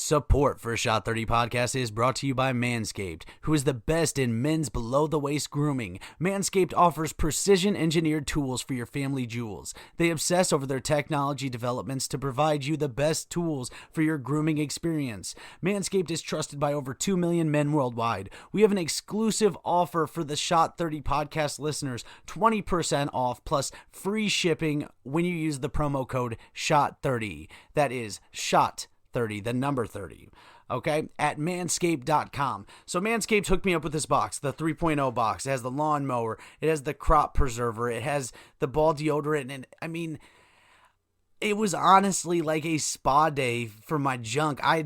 Support for Shot 30 Podcast is brought to you by Manscaped, who is the best in men's below-the-waist grooming. Manscaped offers precision-engineered tools for your family jewels. They obsess over their technology developments to provide you the best tools for your grooming experience. Manscaped is trusted by over 2 million men worldwide. We have an exclusive offer for the Shot 30 Podcast listeners, 20% off plus free shipping when you use the promo code SHOT30. That is SHOT30, the number 30, okay, at manscaped.com. So Manscaped hooked me up with this box, the 3.0 box. It has the lawnmower, it has the crop preserver, it has the ball deodorant, and I mean, it was honestly like a spa day for my junk. I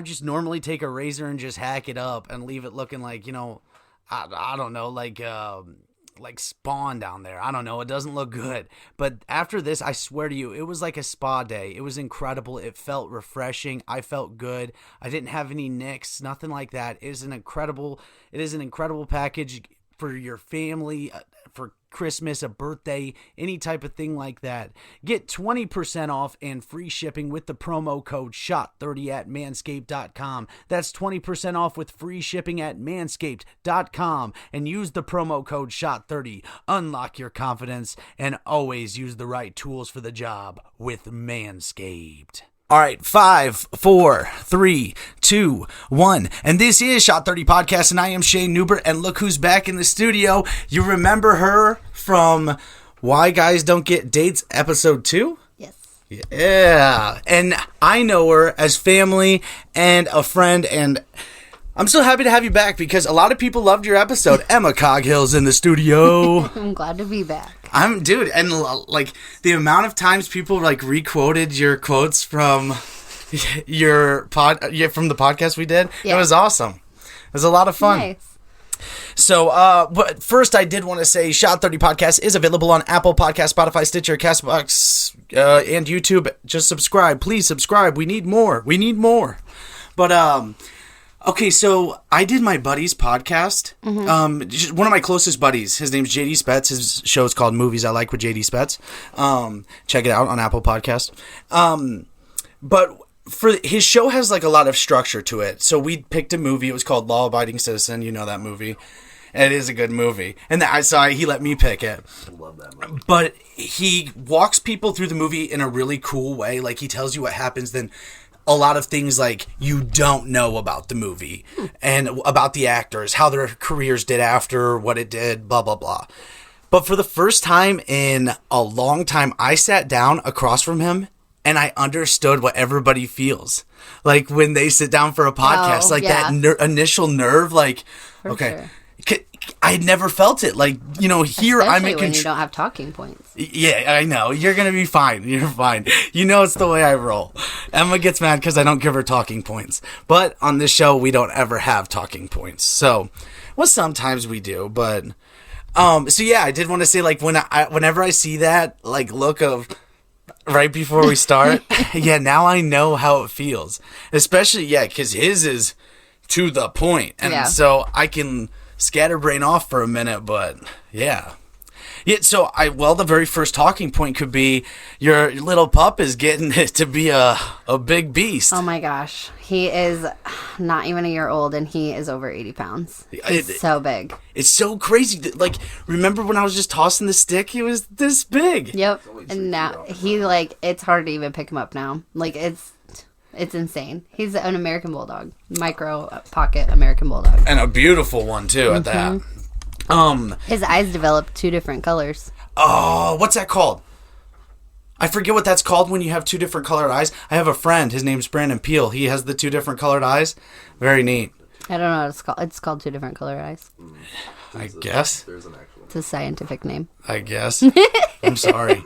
just normally take a razor and just hack it up and leave it looking like, I don't know, like Spawn down there. I don't know. It doesn't look good. But after this, I swear to you, it was like a spa day. It was incredible. It felt refreshing. I felt good. I didn't have any nicks, nothing like that. It is an incredible package for your family, for Christmas, a birthday, any type of thing like that. Get 20% off and free shipping with the promo code SHOT30 at manscaped.com. That's 20% off with free shipping at manscaped.com, and use the promo code SHOT30. Unlock your confidence and always use the right tools for the job with Manscaped. All right, 5, 4, 3, 2, 1. And this is Shot 30 Podcast, and I am Shane Newbert, and look who's back in the studio. You remember her from Why Guys Don't Get Dates, episode 2? Yes. Yeah, and I know her as family and a friend, and I'm so happy to have you back because a lot of people loved your episode. Emma Coghill's in the studio. I'm glad to be back. Dude, and like the amount of times people like re-quoted your quotes from your from the podcast we did, It was awesome. It was a lot of fun. Nice. So, but first I did want to say Shot 30 Podcast is available on Apple Podcasts, Spotify, Stitcher, CastBox, and YouTube. Just subscribe. Please subscribe. We need more. But, okay, so I did my buddy's podcast. Just one of my closest buddies. His name's JD Spetz. His show is called Movies I Like with JD Spetz. Check it out on Apple Podcast. But for his show has like a lot of structure to it. So we picked a movie. It was called Law Abiding Citizen. You know that movie. It is a good movie. And he let me pick it. I love that movie. But he walks people through the movie in a really cool way. Like he tells you what happens, then a lot of things like you don't know about the movie and about the actors, how their careers did after, what it did, blah, blah, blah. But for the first time in a long time, I sat down across from him and I understood what everybody feels. Like when they sit down for a podcast, that initial nerve, like, for okay. Sure. I had never felt it. Like, here I'm in control. When you don't have talking points. Yeah, I know. You're going to be fine. You're fine. It's the way I roll. Emma gets mad because I don't give her talking points. But on this show, we don't ever have talking points. So, sometimes we do. But, so yeah, I did want to say, like, whenever I see that, like, look of right before we start, now I know how it feels. Especially, because his is to the point. And so I can scatterbrain off for a minute, but yeah. So the very first talking point could be your little pup is getting to be a big beast. Oh my gosh. He is not even a year old and he is over 80 pounds. He's so big. It's so crazy. Like, remember when I was just tossing the stick? He was this big. Yep. And now it's hard to even pick him up now. Like, it's insane. He's an American Bulldog. Micro pocket American Bulldog. And a beautiful one, too, at that. His eyes developed 2 different colors. Oh, what's that called? I forget what that's called when you have 2 different colored eyes. I have a friend. His name's Brandon Peel. He has the 2 different colored eyes. Very neat. I don't know what it's called. It's called 2 different colored eyes. I guess. There's an actual. It's a scientific name. I guess. I'm sorry.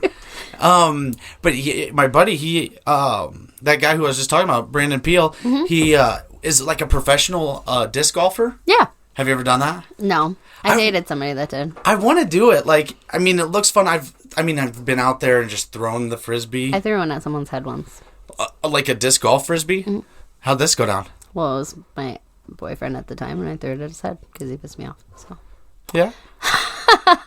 But my buddy, that guy who I was just talking about, Brandon Peel, he is like a professional disc golfer. Yeah. Have you ever done that? No. I dated somebody that did. I want to do it. Like, I mean, it looks fun. I've been out there and just thrown the frisbee. I threw one at someone's head once. Like a disc golf frisbee? Mm-hmm. How'd this go down? Well, it was my boyfriend at the time, and I threw it at his head because he pissed me off. So. Yeah.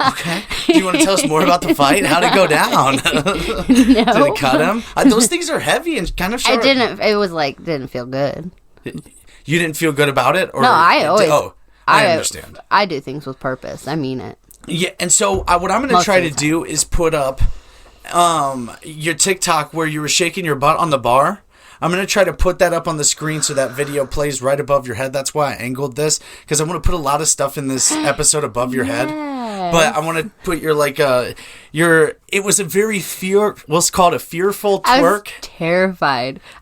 Okay. Do you want to tell us more about the fight? How'd it go down? No. Did it cut him? Those things are heavy and kind of short. Didn't feel good. You didn't feel good about it? Or No, I understand. I do things with purpose. I mean it. Yeah, and so what I'm going to try to do is put up your TikTok where you were shaking your butt on the bar. I'm going to try to put that up on the screen so that video plays right above your head. That's why I angled this, because I want to put a lot of stuff in this episode above your head. But I want to put it was a very let's call it a fearful twerk.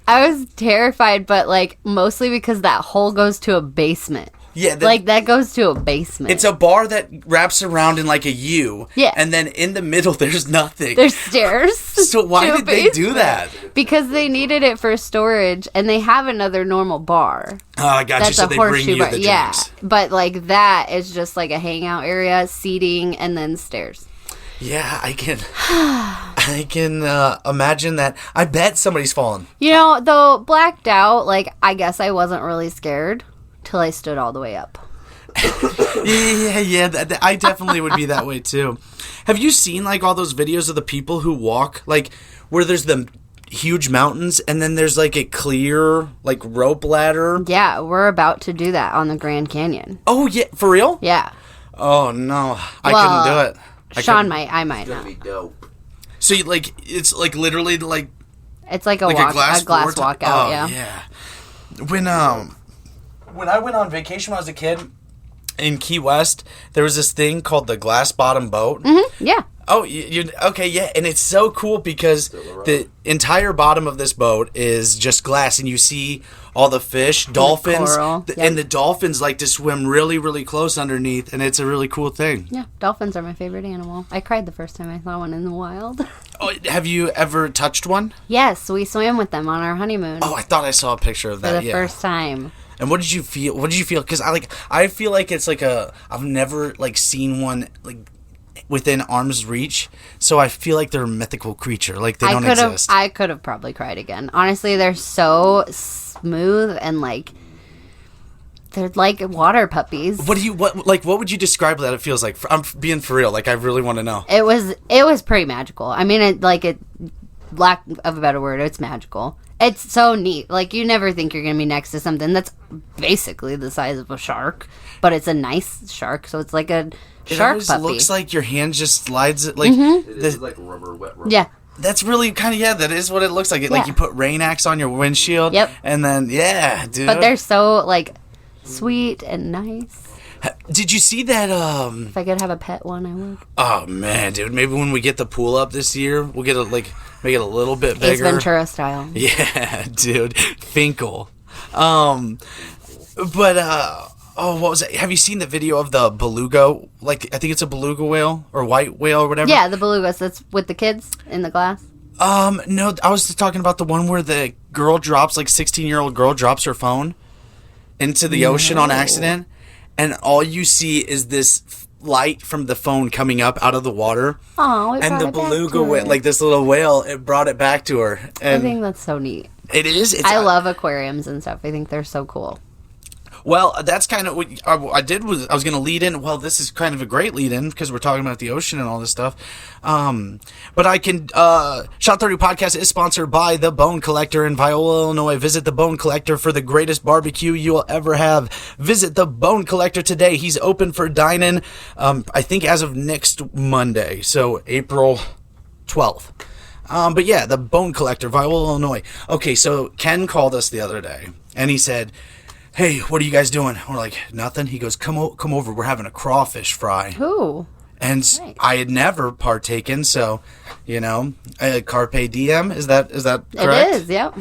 I was terrified, but like mostly because that hole goes to a basement. Yeah, that goes to a basement. It's a bar that wraps around in like a U. Yeah. And then in the middle, there's nothing. There's stairs. So why did they do that? Because they needed it for storage, and they have another normal bar. Oh, I got you. So they bring you the drinks. Yeah, but like that is just like a hangout area, seating, and then stairs. Yeah, I can imagine that. I bet somebody's fallen. Though blacked out, like I guess I wasn't really scared. Till I stood all the way up. Yeah. I definitely would be that way too. Have you seen like all those videos of the people who walk like where there's the huge mountains and then there's like a clear like rope ladder? Yeah, we're about to do that on the Grand Canyon. Oh yeah, for real? Yeah. Oh no, I couldn't do it. Sean might. I might not. It's gonna be dope. So it's like literally like it's like a glass walkout. Oh, yeah. When I went on vacation when I was a kid in Key West, there was this thing called the glass bottom boat. Mm-hmm. Yeah. Oh, okay, yeah, and it's so cool because the entire bottom of this boat is just glass, and you see all the fish, dolphins, and the dolphins like to swim really, really close underneath, and it's a really cool thing. Yeah, dolphins are my favorite animal. I cried the first time I saw one in the wild. Oh, have you ever touched one? Yes, we swam with them on our honeymoon. Oh, I thought I saw a picture of that. For the first time. And what did you feel? Because I feel like it's like I've never like seen one like within arm's reach, so I feel like they're a mythical creature. Like they don't exist. I could have probably cried again. Honestly, they're so smooth and like they're like water puppies. What would you describe that it feels like? I'm being for real. Like I really want to know. It was pretty magical. I mean, lack of a better word, it's magical. It's so neat. Like, you never think you're going to be next to something that's basically the size of a shark, but it's a nice shark, so it's like a shark puppy. It looks like your hand just slides it. Like, It is like wet rubber. Yeah. That's really that is what it looks like. Like, you put Rain X on your windshield. Yep. And then, yeah, dude. But they're so, like, sweet and nice. Did you see that, If I could have a pet one, I would. Oh, man, dude. Maybe when we get the pool up this year, we'll get make it a little bit bigger. Ace Ventura style. Yeah, dude. Finkel. What was it? Have you seen the video of the beluga? Like, I think it's a beluga whale or white whale or whatever. Yeah, the belugas. That's with the kids in the glass. No, I was just talking about the one where the girl drops, like 16-year-old girl drops her phone into the ocean on accident, and all you see is this light from the phone coming up out of the water. Oh, and the beluga whale, like this little whale, it brought it back to her. And I think that's so neat. It is. I love aquariums and stuff. I think they're so cool. Well, that's kind of what I did. I was going to lead in. Well, this is kind of a great lead in because we're talking about the ocean and all this stuff. But I can. Shot 30 Podcast is sponsored by The Bone Collector in Viola, Illinois. Visit The Bone Collector for the greatest barbecue you will ever have. Visit The Bone Collector today. He's open for dine-in. I think as of next Monday, so April 12th. But yeah, The Bone Collector, Viola, Illinois. Okay, so Ken called us the other day and he said, "Hey, what are you guys doing?" We're like, "Nothing." He goes, come over. We're having a crawfish fry." Ooh. And nice. I had never partaken, so, carpe diem. Is that correct? It is, yep.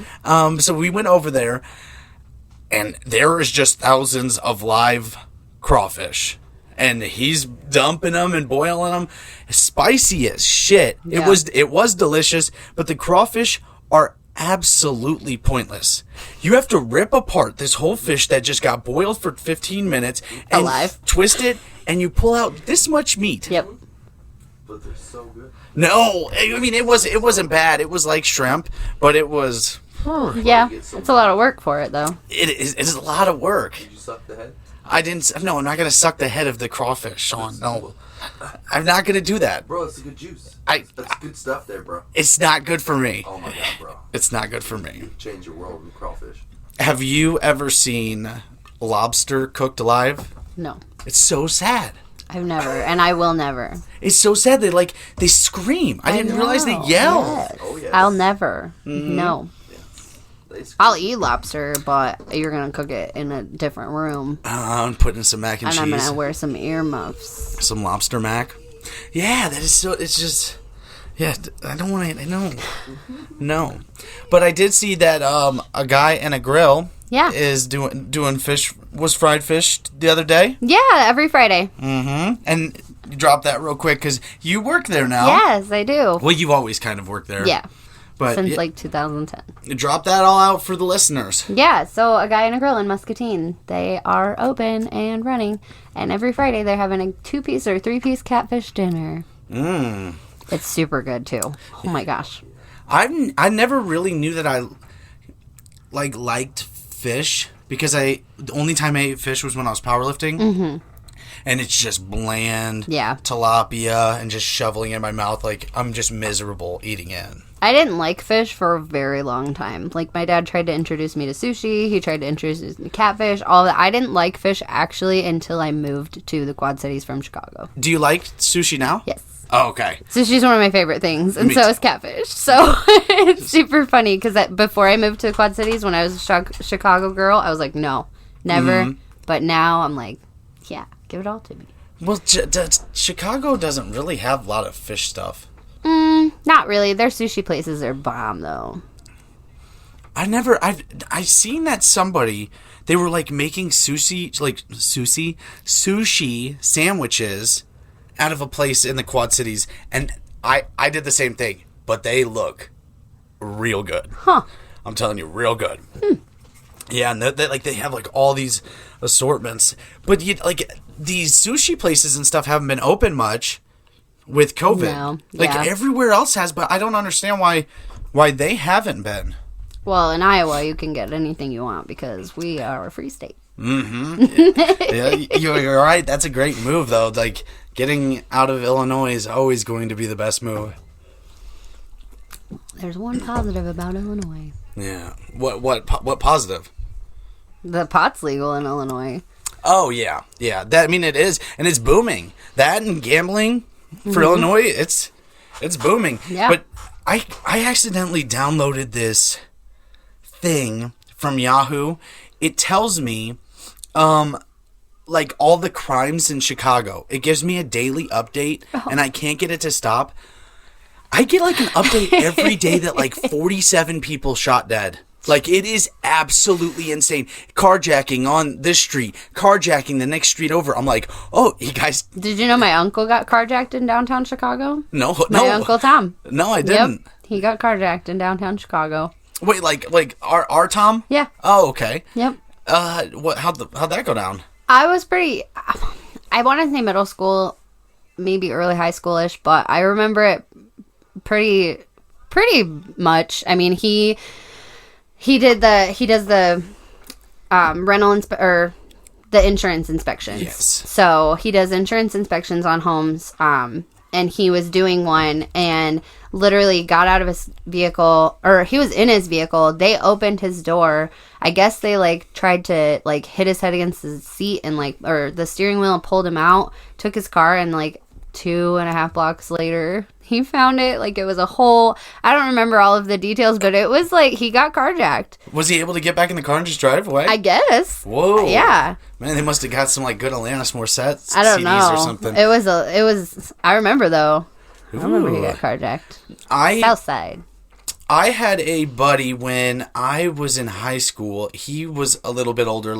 So we went over there, and there is just thousands of live crawfish. And he's dumping them and boiling them. Spicy as shit. Yeah. It was delicious, but the crawfish are absolutely pointless. You have to rip apart this whole fish that just got boiled for 15 minutes and alive, twist it, and you pull out this much meat. Yep. But they're so good. No, I mean it wasn't bad. It was like shrimp, but it was. Yeah, it's a lot of work for it though. It is a lot of work. Did you suck the head? I didn't. No, I'm not gonna suck the head of the crawfish, Sean. No, I'm not gonna do that. Bro, it's a good juice. That's good stuff there, bro. It's not good for me. Oh my god, bro. It's not good for me. You change your world with crawfish. Have you ever seen lobster cooked alive? No, It's so sad. I've never, and I will never. It's so sad. They scream. I didn't realize they know, yell. yes. Oh, yes. I'll never. Mm-hmm. No. I'll eat lobster, but you're gonna cook it in a different room, I'm putting some mac and and cheese. I'm gonna wear some earmuffs. Some lobster mac. Yeah, that is so. It's just. Yeah, I don't want to. I know. No, but I did see that a guy and a grill. Yeah. Is doing fish. Was fried fish the other day. Yeah, every Friday. Mm-hmm. And you drop that real quick because you work there now. Yes, I do. Well, you've always kind of worked there. Yeah, But since like 2010. Drop that all out for the listeners. Yeah, so a guy and a girl in Muscatine. They are open and running, and every Friday they're having a 2-piece or 3-piece catfish dinner. Mmm. It's super good too. Oh my gosh. I never really knew that I liked fish because the only time I ate fish was when I was powerlifting. Mm-hmm. And it's just bland tilapia and just shoveling it in my mouth. Like, I'm just miserable eating it. I didn't like fish for a very long time. Like, my dad tried to introduce me to sushi. He tried to introduce me to catfish. All that. I didn't like fish, actually, until I moved to the Quad Cities from Chicago. Do you like sushi now? Yes. Oh, okay. Sushi's one of my favorite things, and Me so too. is catfish. So it's super funny, because before I moved to the Quad Cities, when I was a Chicago girl, I was like, no, never. Mm-hmm. But now I'm like, yeah, give it all to me. Well, Chicago doesn't really have a lot of fish stuff. Not really. Their sushi places are bomb, though. I've seen that somebody, they were like making sushi sandwiches out of a place in the Quad Cities, and I did the same thing, but they look real good. Huh. I'm telling you, real good. Yeah, and they have like all these assortments, but these sushi places and stuff haven't been open much with COVID. No, Like yeah. everywhere else has, but I don't understand why they haven't been. Well, in Iowa, you can get anything you want because we are a free state. Yeah, you're right. That's a great move, though. Like, getting out of Illinois is always going to be the best move. There's one positive about Illinois. Yeah. What positive? The pot's legal in Illinois. Oh, yeah. Yeah. It is. And it's booming. That and gambling for Illinois, it's booming. Yeah. But I accidentally downloaded this thing from Yahoo. It tells me like all the crimes in Chicago. It gives me a daily update, and I can't get it to stop. I get like an update every day that like 47 people shot dead. Like, it is absolutely insane. Carjacking on this street, carjacking the next street over. I'm like, oh, you guys. Did you know my uncle got carjacked in downtown Chicago? No. My Uncle Tom. No, I didn't. Yep. He got carjacked in downtown Chicago. Wait, like our Tom? Yeah. Oh, okay. Yep. How'd that go down? I was I want to say middle school, maybe early high schoolish, but I remember it pretty much. I mean, he does the rental or the insurance inspections. Yes. So he does insurance inspections on homes. And he was doing one and literally got out of his vehicle, or he was in his vehicle. They opened his door. I guess they tried to hit his head against the seat and or the steering wheel and pulled him out, took his car, and 2.5 blocks later, he found it. It was a whole, I don't remember all of the details, but it was he got carjacked. Was he able to get back in the car and just drive away? I guess. Whoa. Yeah. Man, they must have got some good Alanis Morissette I don't CDs know. or something. It was, I remember though. I remember he got carjacked. Southside. I had a buddy when I was in high school. He was a little bit older,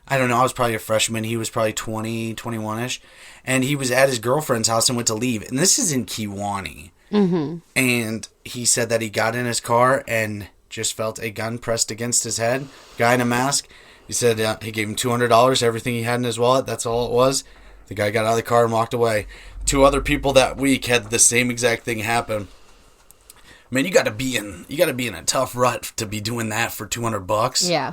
I don't know, I was probably a freshman. He was probably 20, 21-ish. And he was at his girlfriend's house and went to leave. And this is in Kewanee. Mm-hmm. And he said that he got in his car and just felt a gun pressed against his head. Guy in a mask. He said he gave him $200, everything he had in his wallet. That's all it was. The guy got out of the car and walked away. 2 other people that week had the same exact thing happen. Man, you got to be in a tough rut to be doing that for $200. Yeah.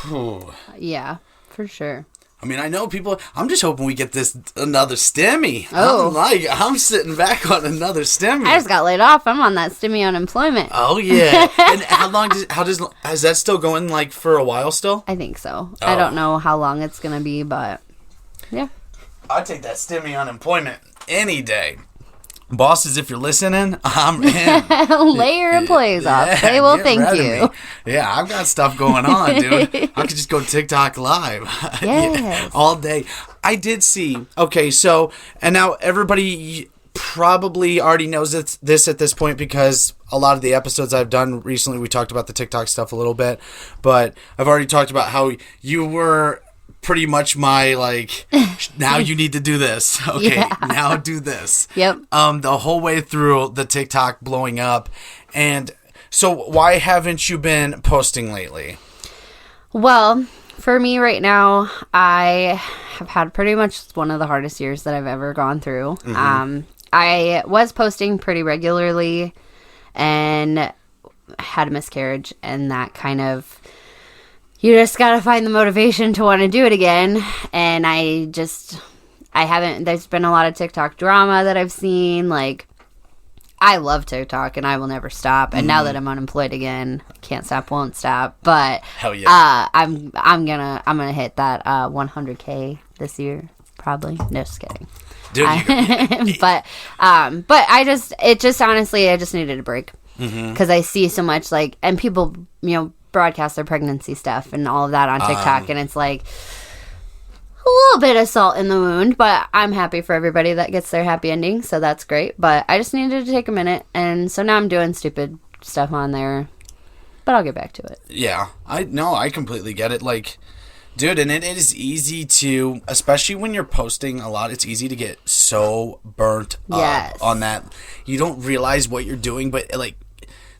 Whew. Yeah, for sure. I mean, I know people. I'm just hoping we get this another stimmy. Oh. I'm sitting back on another stimmy. I just got laid off. I'm on that stimmy unemployment. Oh yeah. And is that still going like for a while still? I think so. Oh. I don't know how long it's gonna be, but yeah. I'd take that stimmy unemployment any day. Bosses, if you're listening, I'm in. Lay your employees off. They will thank you. Yeah, I've got stuff going on, dude. I could just go TikTok live. Yes. All day. I did see. Okay, so, and now everybody probably already knows this at this point because a lot of the episodes I've done recently, we talked about the TikTok stuff a little bit, but I've already talked about how you were pretty much my, like, now you need to do this. Okay, Yeah. now do this. Yep. The whole way through the TikTok blowing up. And so why haven't you been posting lately? Well, for me right now, I have had pretty much one of the hardest years that I've ever gone through. I was posting pretty regularly and had a miscarriage, and that kind of, you just gotta find the motivation to want to do it again. And I haven't, there's been a lot of TikTok drama that I've seen. Like, I love TikTok and I will never stop. And now that I'm unemployed again, can't stop, won't stop. But hell yeah. I'm gonna hit that 100K this year, probably. No, just kidding. Dude, but I just honestly, I just needed a break because I see so much, like, and people, broadcast their pregnancy stuff and all of that on TikTok, and it's like a little bit of salt in the wound, but I'm happy for everybody that gets their happy ending, so that's great. But I just needed to take a minute, and so now I'm doing stupid stuff on there, but I'll get back to it. Yeah, I completely get it. Like, dude, and it is easy to, especially when you're posting a lot, it's easy to get so burnt Yes. up on that. You don't realize what you're doing, but like,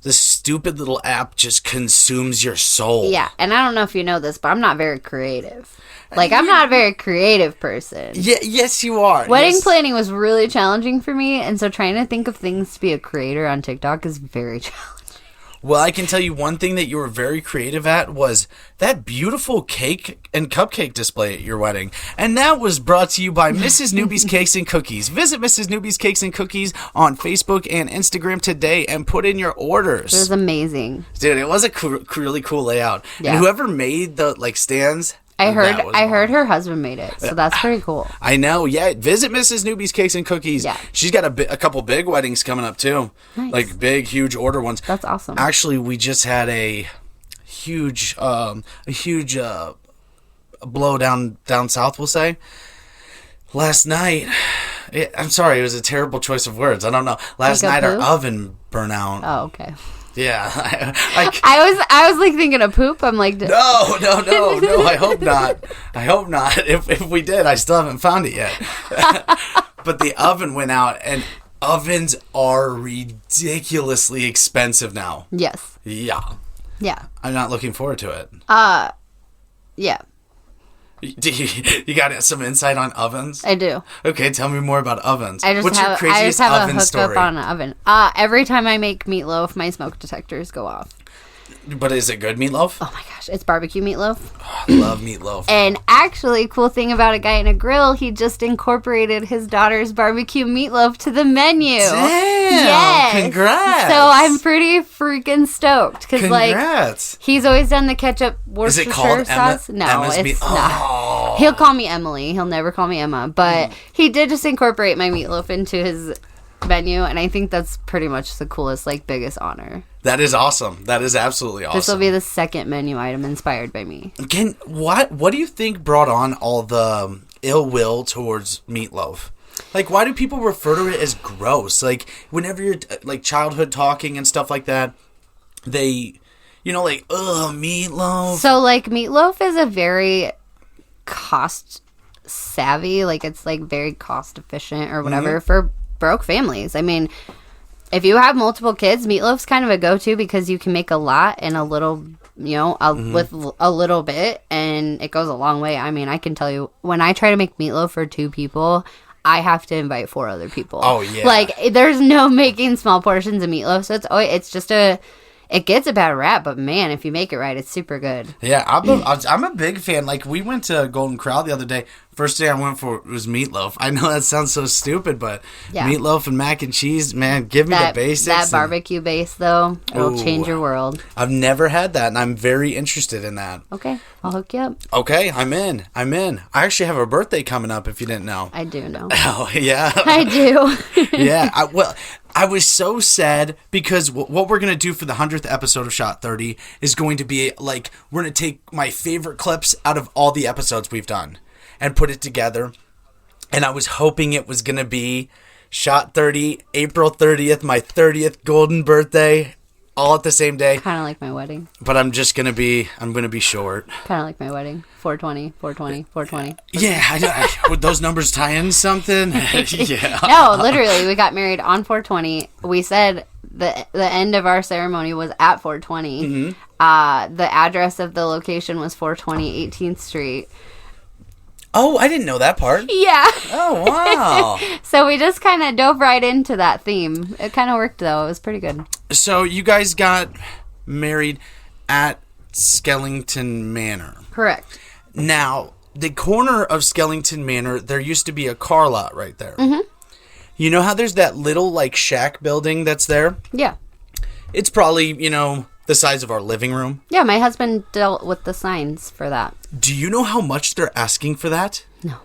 the stupid little app just consumes your soul. Yeah, and I don't know if you know this, but I'm not very creative. Like, I'm not a very creative person. Yeah, yes, you are. Wedding planning was really challenging for me, and so trying to think of things to be a creator on TikTok is very challenging. Well, I can tell you one thing that you were very creative at was that beautiful cake and cupcake display at your wedding. And that was brought to you by Mrs. Newbie's Cakes and Cookies. Visit Mrs. Newbie's Cakes and Cookies on Facebook and Instagram today and put in your orders. It was amazing. Dude, it was a really cool layout. Yeah. And whoever made the stands, I heard that was her husband made it, so that's pretty cool. I know, yeah. Visit Mrs. Newbie's Cakes and Cookies. Yeah. She's got a couple big weddings coming up too. Nice. Like big, huge order ones. That's awesome. Actually, we just had a huge blow down south, we'll say. Last night, I'm sorry, it was a terrible choice of words. I don't know. Last Like a night, our poop? oven burnt out. Oh, okay. Yeah. I was like thinking of poop. I'm like, No, I hope not. If we did, I still haven't found it yet. But the oven went out, and ovens are ridiculously expensive now. yes, Yeah. yeah, I'm not looking forward to it. yeah. You got some insight on ovens? I do. Okay, tell me more about ovens. I What's your just craziest have a oven hookup story? on an oven. Every time I make meatloaf, my smoke detectors go off. But is it good meatloaf? Oh my gosh, it's barbecue meatloaf. I love meatloaf. And actually, cool thing about A Guy in a Grill, he just incorporated his daughter's barbecue meatloaf to the menu. Damn! Yes. Congrats! So I'm pretty freaking stoked because, like, Congrats! he's always done the ketchup Is Worcestershire it called sauce. Emma, No, Emma's it's meat? not. Oh. He'll call me Emily. He'll never call me Emma. But he did just incorporate my meatloaf into his menu, and I think that's pretty much the coolest, like, biggest honor. That is awesome. That is absolutely awesome. This will be the second menu item inspired by me. What do you think brought on all the ill will towards meatloaf? Like, why do people refer to it as gross? Like, whenever you're, like, childhood talking and stuff like that, they, like, ugh, meatloaf. So, like, meatloaf is a very cost savvy, like, it's, like, very cost efficient or whatever for broke families. I mean, if you have multiple kids, meatloaf's kind of a go-to because you can make a lot in a little, with a little bit, and it goes a long way. I mean, I can tell you, when I try to make meatloaf for 2 people, I have to invite 4 other people. Oh, yeah. Like, there's no making small portions of meatloaf, so it's just It gets a bad rap, but man, if you make it right, it's super good. Yeah, I'm a big fan. Like, we went to Golden Corral the other day. First day I went for was meatloaf. I know that sounds so stupid, but meatloaf and mac and cheese, man, give me the basics. That barbecue base, though, it'll change your world. I've never had that, and I'm very interested in that. Okay, I'll hook you up. Okay, I'm in. I actually have a birthday coming up, if you didn't know. I do know. Oh, yeah. I do. Yeah, I was so sad because what we're going to do for the 100th episode of Shot 30 is going to be, like, we're going to take my favorite clips out of all the episodes we've done and put it together. And I was hoping it was going to be Shot 30, April 30th, my 30th golden birthday, all at the same day. Kind of like my wedding. But I'm going to be short. Kind of like my wedding. 420, 420, 420. Yeah, would those numbers tie in something? Yeah. No, literally, we got married on 420. We said the end of our ceremony was at 420. Mm-hmm. The address of the location was 420 18th Street. Oh, I didn't know that part. Yeah. Oh, wow. So we just kind of dove right into that theme. It kind of worked, though. It was pretty good. So you guys got married at Skellington Manor. Correct. Now, the corner of Skellington Manor, there used to be a car lot right there. Mm-hmm. You know how there's that little, like, shack building that's there? Yeah. It's probably, the size of our living room. Yeah, my husband dealt with the signs for that. Do you know how much they're asking for that? No.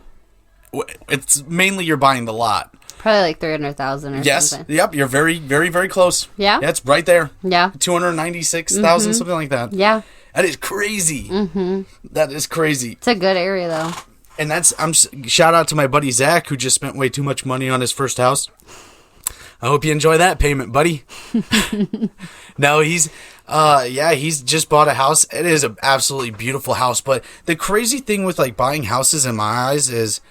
It's mainly you're buying the lot. Probably like 300,000 or something. Yep. You're very, very, very close. Yeah? Yeah, it's right there. Yeah. 296,000, something like that. Yeah. That is crazy. Mm-hmm. That is crazy. It's a good area, though. And shout out to my buddy Zach, who just spent way too much money on his first house. I hope you enjoy that payment, buddy. No, he's just bought a house. It is an absolutely beautiful house. But the crazy thing with, like, buying houses in my eyes is,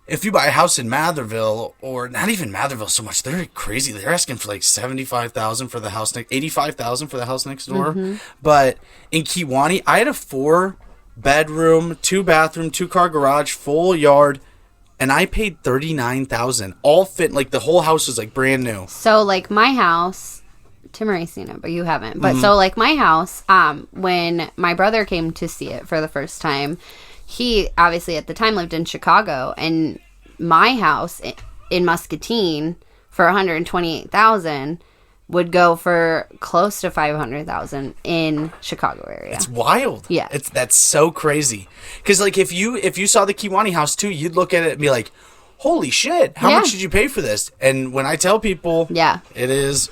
if you buy a house in Matherville, or not even Matherville so much, they're crazy. They're asking for like $75,000 for the house $85,000 for the house next door. Mm-hmm. But in Kewaunee, I had a 4-bedroom, 2-bathroom, 2-car garage, full yard, and I paid $39,000. All fit, like, the whole house was like brand new. So, like, my house, Tim already seen it, but you haven't. But so, like, my house, when my brother came to see it for the first time, he obviously at the time lived in Chicago, and my house in Muscatine for $128,000 would go for close to $500,000 in Chicago area. It's wild. Yeah, that's so crazy. Because, like, if you saw the Kewaunee house too, you'd look at it and be like, "Holy shit! How much did you pay for this?" And when I tell people, it is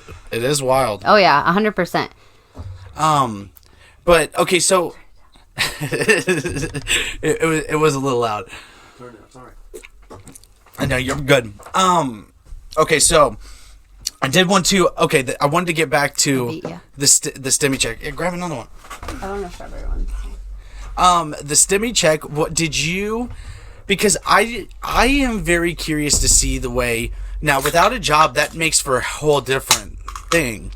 wild. Oh yeah, 100%. But okay, so. it was a little loud. Sorry. I know you're good. Okay, so I did want to. Okay, I wanted to get back to the STEMI check. Yeah, grab another one. I want a strawberry one. The STEMI check. What did you? Because I am very curious to see the way. Now, without a job, that makes for a whole different thing.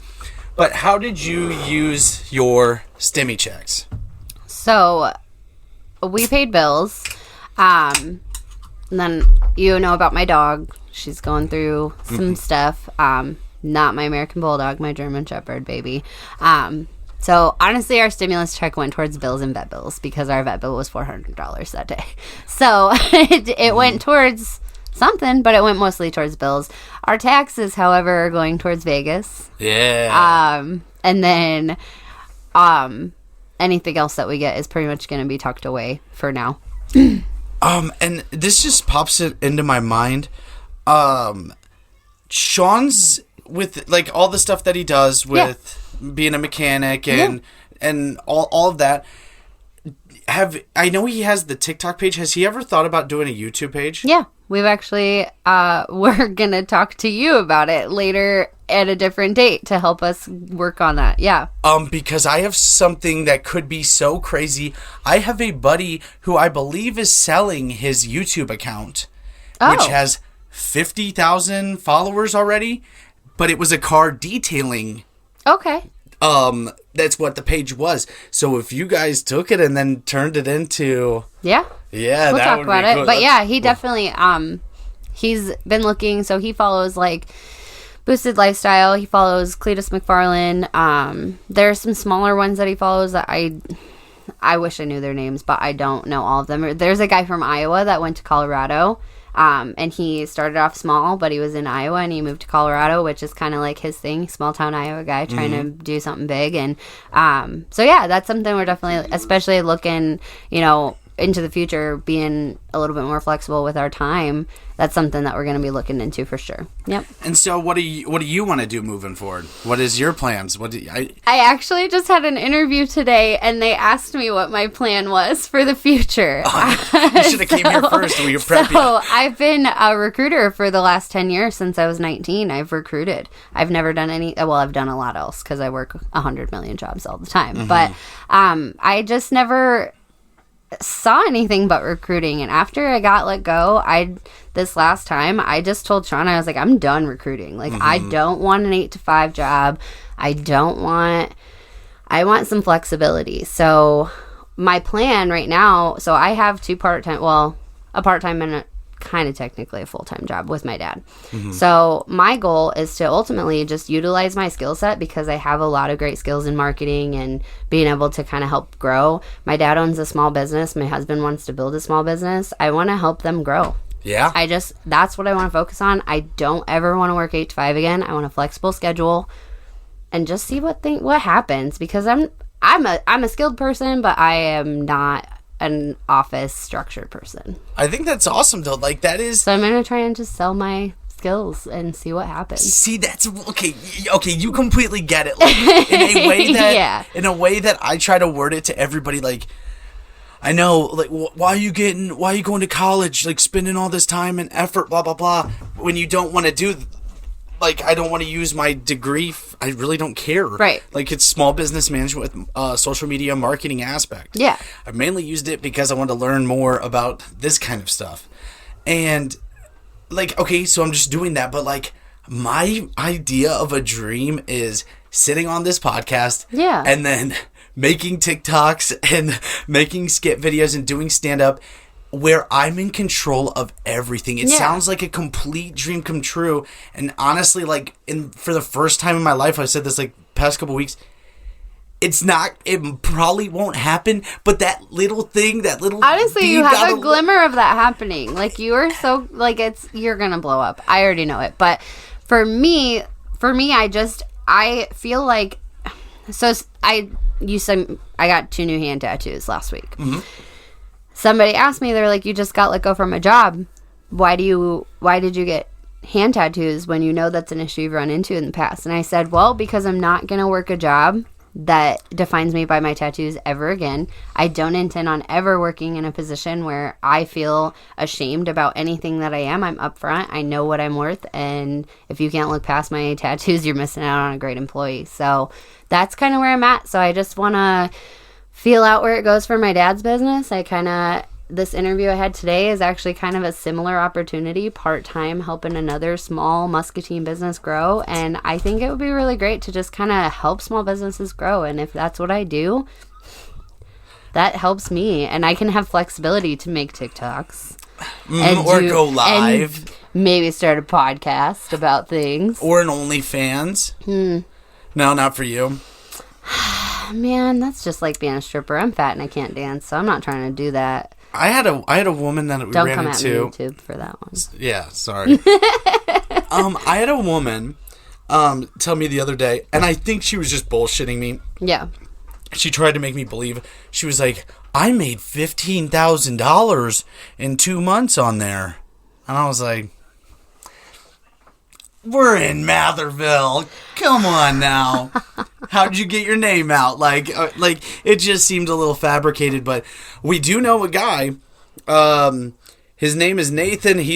But how did you use your STEMI checks? So, we paid bills. And then you know about my dog. She's going through some stuff. Not my American Bulldog, my German Shepherd baby. So, honestly, our stimulus check went towards bills and vet bills because our vet bill was $400 that day. So, it went towards something, but it went mostly towards bills. Our taxes, however, are going towards Vegas. Yeah. And then anything else that we get is pretty much going to be tucked away for now. And this just pops it into my mind. Sean's with, like, all the stuff that he does with being a mechanic and all of that. I know he has the TikTok page. Has he ever thought about doing a YouTube page? Yeah. We've actually, we're going to talk to you about it later at a different date to help us work on that. Yeah. Because I have something that could be so crazy. I have a buddy who I believe is selling his YouTube account, which has 50,000 followers already, but it was a car detailing. Okay. That's what the page was. So if you guys took it and then turned it into... Yeah, we'll that talk would about be cool. It. But yeah, he definitely, he's been looking, so he follows, like, Boosted Lifestyle. He follows Cletus McFarlane. There are some smaller ones that he follows that I wish I knew their names, but I don't know all of them. There's a guy from Iowa that went to Colorado, and he started off small, but he was in Iowa, and he moved to Colorado, which is kind of like his thing, small-town Iowa guy trying to do something big. And so, yeah, that's something we're definitely, especially looking, into the future, being a little bit more flexible with our time. That's something that we're going to be looking into for sure. Yep. And so what do you want to do moving forward? What is your plans? I actually just had an interview today, and they asked me what my plan was for the future. Oh, you should have came here first. We were prepping. So I've been a recruiter for the last 10 years. Since I was 19, I've recruited. I've never done I've done a lot else because I work 100 million jobs all the time. But I just never saw anything but recruiting. And after I got let go, this last time, I just told Sean, I was like, I'm done recruiting. Like, I don't want an 8-to-5 job. I want some flexibility. So my plan right now, so I have a part-time and kind of technically a full-time job with my dad. So my goal is to ultimately just utilize my skill set, because I have a lot of great skills in marketing and being able to kind of help grow. My dad owns a small business. My husband wants to build a small business. I want to help them grow. Yeah. That's what I want to focus on. I don't ever want to work 8 to 5 again. I want a flexible schedule and just see what happens, because I'm a skilled person, but I am not an office structured person. I think that's awesome though. Like, that is. So I'm going to try and just sell my skills and see what happens. See, that's okay. You completely get it. Like, in a way that I try to word it to everybody. Like, I know, like, why are you going to college? Like, spending all this time and effort, blah, blah, blah, when you don't want to do, like, I don't want to use my degree. I really don't care. Right. Like, it's small business management with social media marketing aspect. Yeah. I mainly used it because I wanted to learn more about this kind of stuff. And, like, okay, so I'm just doing that. But, like, my idea of a dream is sitting on this podcast. Yeah. And then making TikToks and making skit videos and doing stand-up where I'm in control of everything. It sounds like a complete dream come true. And honestly, like, for the first time in my life, I've said this, like, past couple weeks, it probably won't happen, but that little thing, honestly, you have a glimmer of that happening. Like, you are so, like, you're gonna blow up. I already know it. But for me, I feel like, you said I got 2 new hand tattoos last week. Somebody asked me, they're like, you just got let go from a job. Why did you get hand tattoos when you know that's an issue you've run into in the past? And I said, well, because I'm not going to work a job that defines me by my tattoos ever again. I don't intend on ever working in a position where I feel ashamed about anything that I am. I'm upfront. I know what I'm worth. And if you can't look past my tattoos, you're missing out on a great employee. So that's kind of where I'm at. So I just want to feel out where it goes for my dad's business. This interview I had today is actually kind of a similar opportunity, part-time, helping another small muscatine business grow. And I think it would be really great to just kind of help small businesses grow. And if that's what I do, that helps me. And I can have flexibility to make TikToks. Or go live. And maybe start a podcast about things. Or an OnlyFans. No, not for you. Man, that's just like being a stripper. I'm fat and I can't dance, so I'm not trying to do that. I had a woman that we Don't ran come into. at me YouTube for that one. Yeah, sorry. I had a woman tell me the other day, and I think she was just bullshitting me. Yeah. She tried to make me believe. She was like, I made $15,000 in 2 months on there. And I was like, we're in Matherville. Come on now. How'd you get your name out? Like it just seemed a little fabricated, but we do know a guy. His name is Nathan. He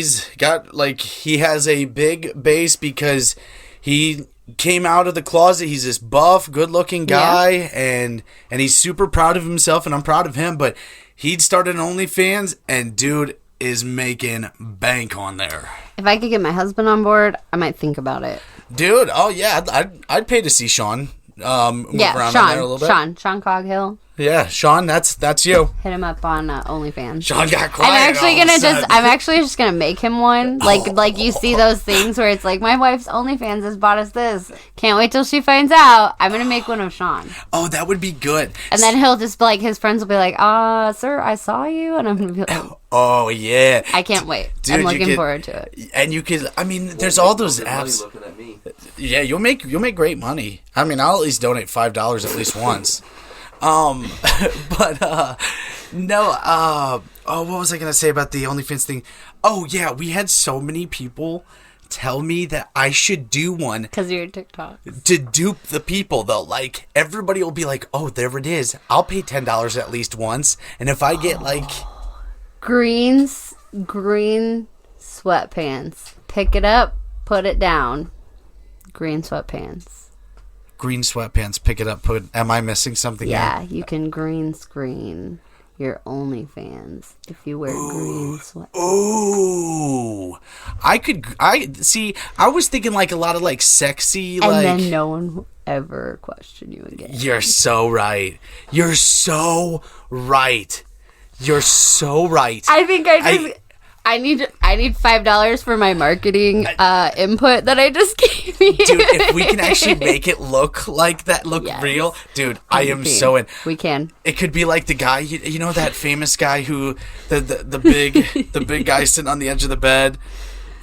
has a big base because he came out of the closet. He's this buff, good-looking guy, and he's super proud of himself, and I'm proud of him, but he'd started an OnlyFans, and dude is making bank on there. If I could get my husband on board, I might think about it. Dude, oh yeah, I'd pay to see Sean move around on there a little bit. Sean Coghill. Yeah, Sean, that's you. Hit him up on OnlyFans. Sean got quiet. I'm actually just gonna make him one. Like you see those things where it's like, my wife's OnlyFans has bought us this. Can't wait till she finds out. I'm gonna make one of Sean. Oh, that would be good. And then he'll just be like, his friends will be like, sir, I saw you, and I'm gonna be like, oh yeah. I can't wait. Dude, I'm looking forward to it. And you could, I mean, there's all those apps. Looking at me. Yeah, you'll make great money. I mean, I'll at least donate $5 at least once. But what was I gonna say about the OnlyFans thing? Oh yeah, we had so many people tell me that I should do one Because you're TikTok. to dupe the people though. Like everybody will be like, "Oh, there it is. I'll pay $10 at least once." And if I get like green sweatpants, pick it up, put it down. Green sweatpants. green sweatpants, pick it up, am I missing something? Yeah, here? you can green screen your OnlyFans if you wear green sweatpants. Ooh, I was thinking like a lot of like sexy, And like. then no one will ever question you again. You're so right. You're so right. You're so right. I think I need $5 for my marketing input that I just gave you. Dude, if we can actually make it look like that, look Yes. real, dude, I am so in. We can. It could be like the guy, you know that famous guy who the big guy sitting on the edge of the bed.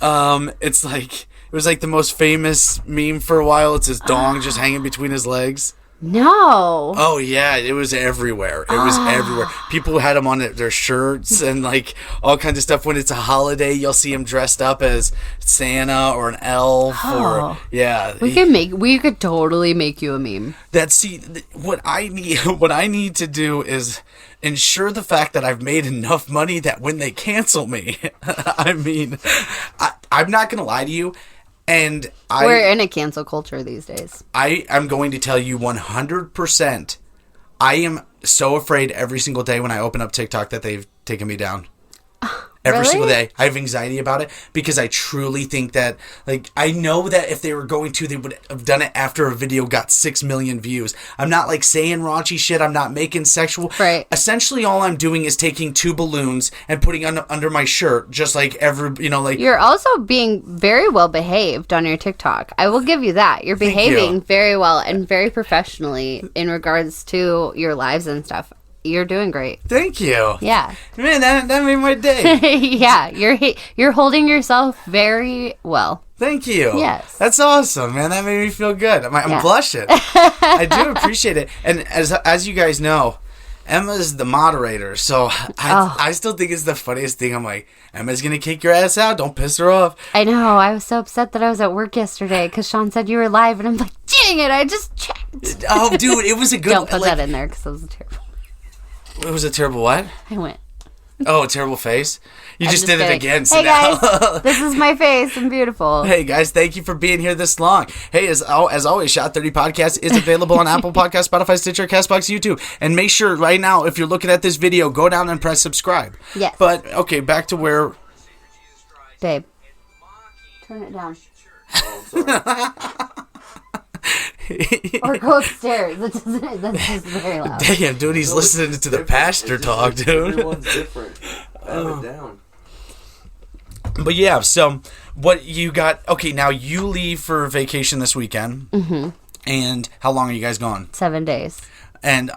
It's like it was like the most famous meme for a while. It's his dong just hanging between his legs. No. Oh yeah, it was everywhere. It was everywhere. People had them on their shirts and like all kinds of stuff. When it's a holiday, you'll see him dressed up as Santa or an elf or yeah. We could totally make you a meme. What I need to do is ensure the fact that I've made enough money that when they cancel me, I mean, I'm not gonna lie to you. And we're in a cancel culture these days. I am going to tell you 100%. I am so afraid every single day when I open up TikTok that they've taken me down. Every Really? single day. I have anxiety about it because I truly think that, like, I know that if they were going to, they would have done it after a video got 6 million views. I'm not, like, saying raunchy shit. I'm not making sexual. Right. Essentially, all I'm doing is taking 2 balloons and putting under my shirt, just like like. You're also being very well behaved on your TikTok. I will give you that. You're Thank behaving you. very well and very professionally in regards to your lives and stuff. You're doing great. Thank you. Yeah. Man, that made my day. Yeah, you're holding yourself very well. Thank you. Yes. That's awesome, man. That made me feel good. I'm Yeah. blushing. I do appreciate it. And as you guys know, Emma's the moderator, so I still think it's the funniest thing. I'm like, Emma's going to kick your ass out. Don't piss her off. I know. I was so upset that I was at work yesterday because Sean said you were live, and I'm like, dang it, I just checked. Oh, dude, it was a good... Don't put that in there because it was terrible. It was a terrible what? I went. Oh, a terrible face? You I'm just did kidding. it again. So Hey now... guys, this is my face. I'm beautiful. Hey guys, thank you for being here this long. Hey, as always, Shot 30 Podcast is available on Apple Podcasts, Spotify, Stitcher, CastBox, YouTube. And make sure right now, if you're looking at this video, go down and press subscribe. Yes. But, okay, back to where... Babe, turn it down. Oh, I'm sorry. Or go upstairs. That's just very loud. Damn, dude, he's listening to the pastor talk, dude. Everyone's different. I have it down. But yeah, so what you got... Okay, now you leave for vacation this weekend. Mm-hmm. And how long are you guys gone? 7 days. And,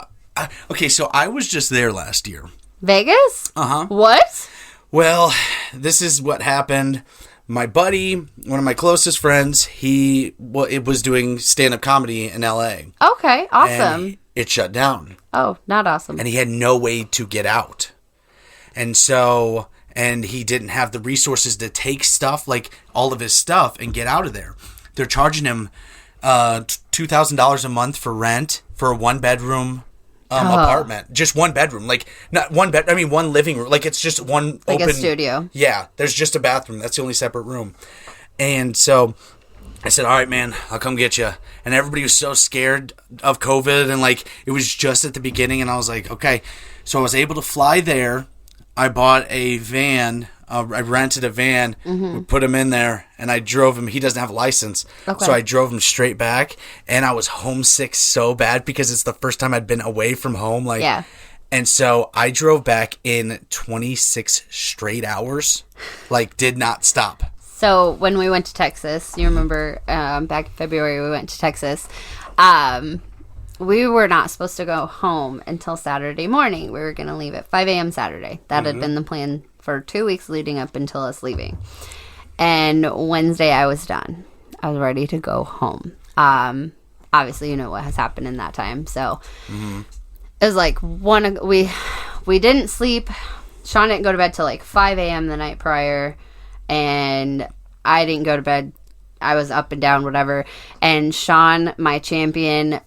okay, so I was just there last year. Vegas? Uh-huh. What? Well, this is what happened. My buddy, one of my closest friends, it was doing stand-up comedy in L.A. Okay, awesome. And it shut down. Oh, not awesome. And he had no way to get out. And so... And he didn't have the resources to take stuff, like all of his stuff, and get out of there. They're charging him $2,000 a month for rent for a one-bedroom apartment. Just one bedroom. Like, not one bed, I mean, one living room. Like, it's just one Like open... a studio. Yeah, there's just a bathroom. That's the only separate room. And so I said, all right, man, I'll come get you. And everybody was so scared of COVID, and, like, it was just at the beginning, and I was like, okay. So I was able to fly there. I bought a van I rented a van, we put him in there, and I drove him. He doesn't have a license, so I drove him straight back, and I was homesick so bad because it's the first time I'd been away from home. And so I drove back in 26 straight hours, did not stop. So when we went to Texas, you remember back in February we went to Texas, we were not supposed to go home until Saturday morning. We were going to leave at 5 a.m. Saturday. That had been the plan for 2 weeks leading up until us leaving. And Wednesday I was done. I was ready to go home. Obviously, you know what has happened in that time. So it was like we didn't sleep. Sean didn't go to bed till 5 a.m. the night prior. And I didn't go to bed. I was up and down, whatever. And Sean, my champion,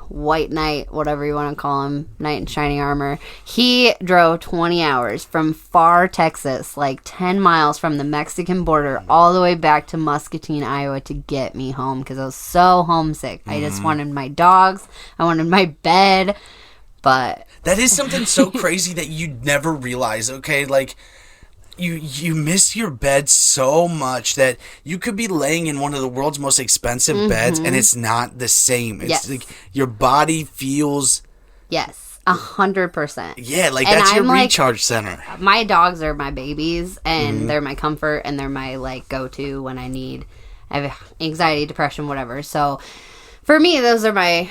white knight, whatever you want to call him, knight in shining armor, he drove 20 hours from far Texas, 10 miles from the Mexican border, all the way back to Muscatine, Iowa to get me home because I was so homesick. I just wanted my dogs. I wanted my bed. But that is something so crazy that you never realize, okay? You miss your bed so much that you could be laying in one of the world's most expensive beds and it's not the same. It's your body feels... Yes, 100%. Yeah, that's your recharge center. My dogs are my babies and they're my comfort and they're my go-to when I have anxiety, depression, whatever. So for me, those are my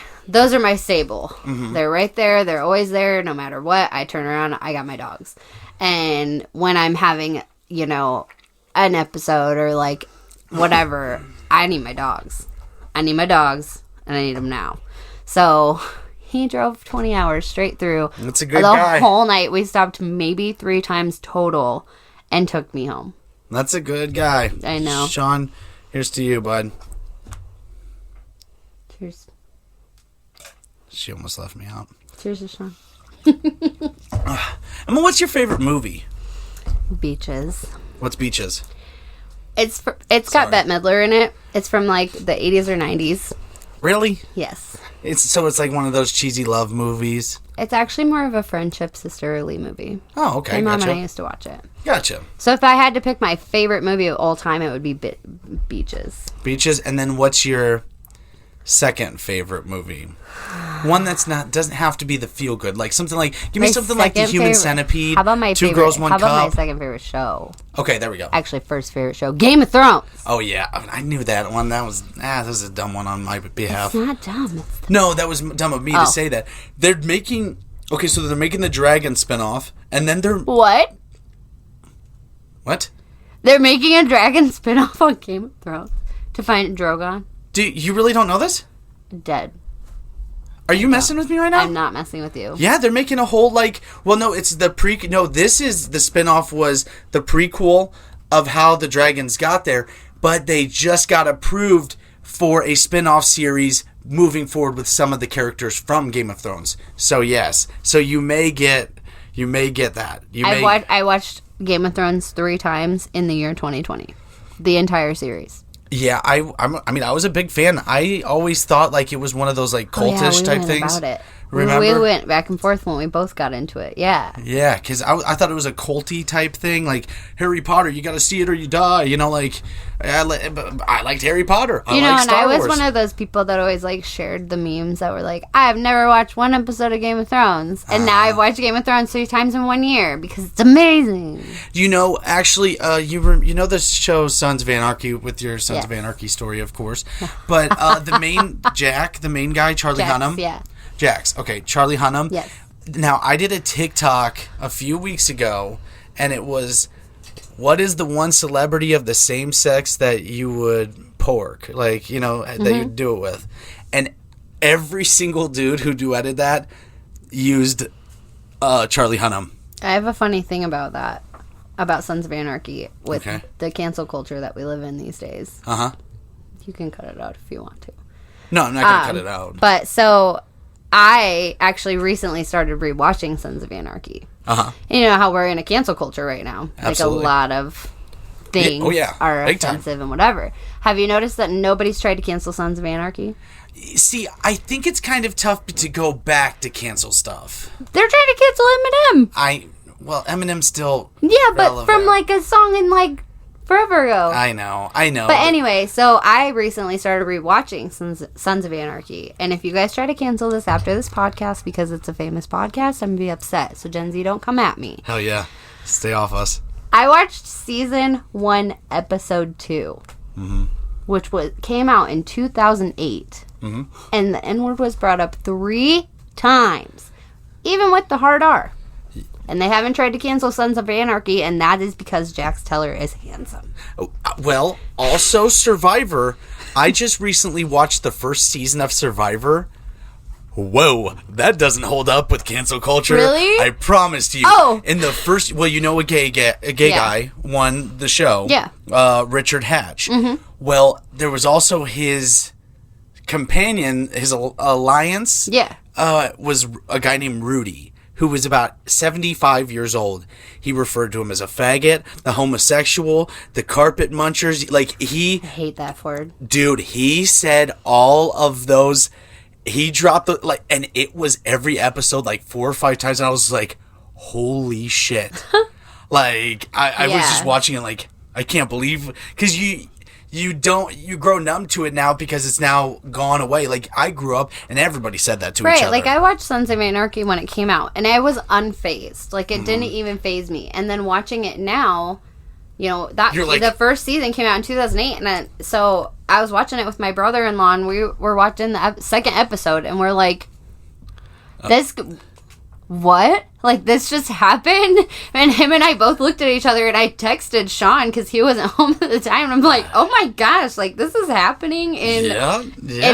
stable. They're right there. They're always there no matter what. I turn around, I got my dogs. And when I'm having, an episode or whatever, I need my dogs. And I need them now. So he drove 20 hours straight through. That's a good guy. The whole night. We stopped maybe 3 times total and took me home. That's a good guy. I know. Sean, here's to you, bud. Cheers. She almost left me out. Cheers to Sean. Emma, what's your favorite movie? Beaches. What's Beaches? It's got Bette Midler in it. It's from the 80s or 90s. Really? Yes. It's one of those cheesy love movies. It's actually more of a friendship sisterly movie. Oh, okay. My mom gotcha. and I used to watch it. Gotcha. So if I had to pick my favorite movie of all time, it would be Beaches. Beaches, and then what's your second favorite movie? One that's doesn't have to be the feel good, something give me something like The Human Centipede. How about my Two Girls, One Cup? How about my second favorite show? Okay, there we go. Actually, first favorite show, Game of Thrones. Oh yeah, I knew that one. That was a dumb one on my behalf. It's not dumb. No, that was dumb of me to say that. They're making the Dragon spinoff, and then they're what? They're making a Dragon spinoff on Game of Thrones to find Drogon. Do you really don't know this? Dead. Are you messing with me right now? I'm not messing with you. Yeah, they're making a whole it's the no, this is the spinoff was the prequel of how the dragons got there, but they just got approved for a spinoff series moving forward with some of the characters from Game of Thrones. So yes. So you may get that. I watched Game of Thrones 3 times in the year 2020. The entire series. Yeah, I was a big fan. I always thought it was one of those cultish type things. About it. Remember? We went back and forth when we both got into it. Yeah. Yeah, because I thought it was a culty type thing, Harry Potter. You got to see it or you die. I liked Harry Potter. I liked Star Wars. I was one of those people that always shared the memes that were I've never watched one episode of Game of Thrones, and now I've watched Game of Thrones 3 times in 1 year because it's amazing. Actually, you know the show Sons of Anarchy with your Sons of Anarchy story, of course, but the main guy, Charlie Hunnam. Yeah. Jax. Okay, Charlie Hunnam. Yes. Now, I did a TikTok a few weeks ago, and it was, what is the one celebrity of the same sex that you would pork? That you'd do it with. And every single dude who duetted that used Charlie Hunnam. I have a funny thing about that, about Sons of Anarchy, with the cancel culture that we live in these days. Uh-huh. You can cut it out if you want to. No, I'm not going to cut it out. But so I actually recently started rewatching Sons of Anarchy. Uh-huh. And you know how we're in a cancel culture right now. Absolutely. A lot of things are Big offensive time. and whatever. Have you noticed that nobody's tried to cancel Sons of Anarchy? See, I think it's kind of tough to go back to cancel stuff. They're trying to cancel Eminem. Well, Eminem's still Yeah, but relevant. from like a song in like forever ago. I know. But anyway, so I recently started rewatching Sons of Anarchy. And if you guys try to cancel this after this podcast because it's a famous podcast, I'm going to be upset. So Gen Z, don't come at me. Hell yeah. Stay off us. I watched season 1, episode 2, which came out in 2008. And the N-word was brought up 3 times, even with the hard R. And they haven't tried to cancel Sons of Anarchy, and that is because Jax Teller is handsome. Well, also Survivor. I just recently watched the first season of Survivor. Whoa, that doesn't hold up with cancel culture. Really? I promise you. Oh. In the first, well, you know, a gay guy won the show. Yeah. Richard Hatch. Well, there was also his companion, his alliance. Yeah. Was a guy named Rudy, who was about 75 years old. He referred to him as a faggot, the homosexual, the carpet munchers. Like, I hate that word. Dude, he said all of those. He dropped the, like, and it was every episode like 4 or 5 times, and I was like, holy shit. Like, I was just watching it like, I can't believe, because you grow numb to it now because it's now gone away. Like, I grew up and everybody said that to each other. Right, like I watched Sons of Anarchy when it came out and I was unfazed. Like it didn't even faze me. And then watching it now, you know, the first season came out in 2008 and so I was watching it with my brother-in-law and we were watching the second episode and we're like, what? Like, this just happened? And him and I both looked at each other, and I texted Sean, because he wasn't home at the time, and I'm like, oh my gosh, like, this is happening, and,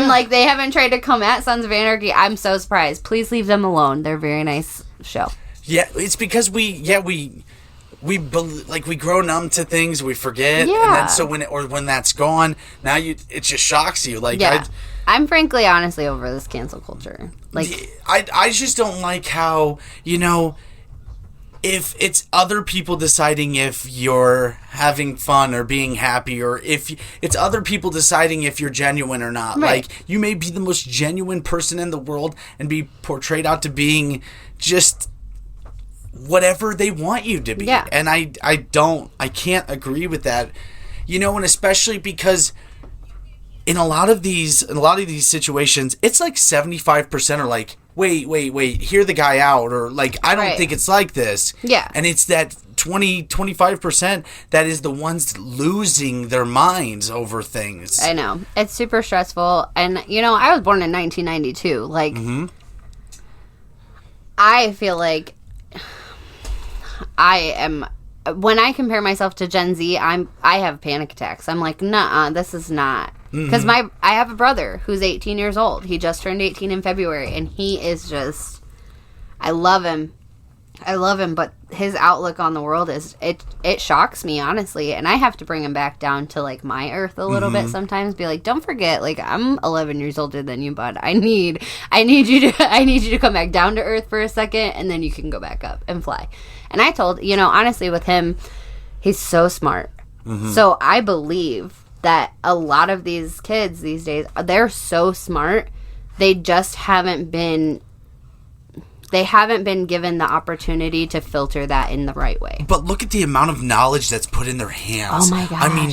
like, they haven't tried to come at Sons of Anarchy. I'm so surprised. Please leave them alone. They're a very nice show. Yeah, it's because we grow numb to things, we forget, and then so when that's gone, now it just shocks you. Like, I'm frankly, honestly over this cancel culture. Like, I just don't like how, you know, if it's other people deciding if you're having fun or being happy, or if it's other people deciding if you're genuine or not. Right. Like, you may be the most genuine person in the world and be portrayed out to being just whatever they want you to be. Yeah. And I can't agree with that. You know, and especially because in a lot of these situations, it's like 75% are like, wait, hear the guy out, or like, I don't think it's like this. Yeah. And it's that 25% that is the ones losing their minds over things. I know. It's super stressful. And, you know, I was born in 1992. Like, I feel like when I compare myself to Gen Z, I have panic attacks. I'm like, nah, this is not. Because I have a brother who's 18 years old. He just turned 18 in February, and he is just, I love him, but his outlook on the world is, it shocks me, honestly, and I have to bring him back down to, like, my earth a little bit sometimes, be like, don't forget, like, I'm 11 years older than you, bud. I need you to come back down to earth for a second, and then you can go back up and fly. And I told, you know, honestly, with him, he's so smart. So I believe that a lot of these kids these days, they're so smart, they just haven't been given the opportunity to filter that in the right way. But look at the amount of knowledge that's put in their hands. Oh my gosh. I mean,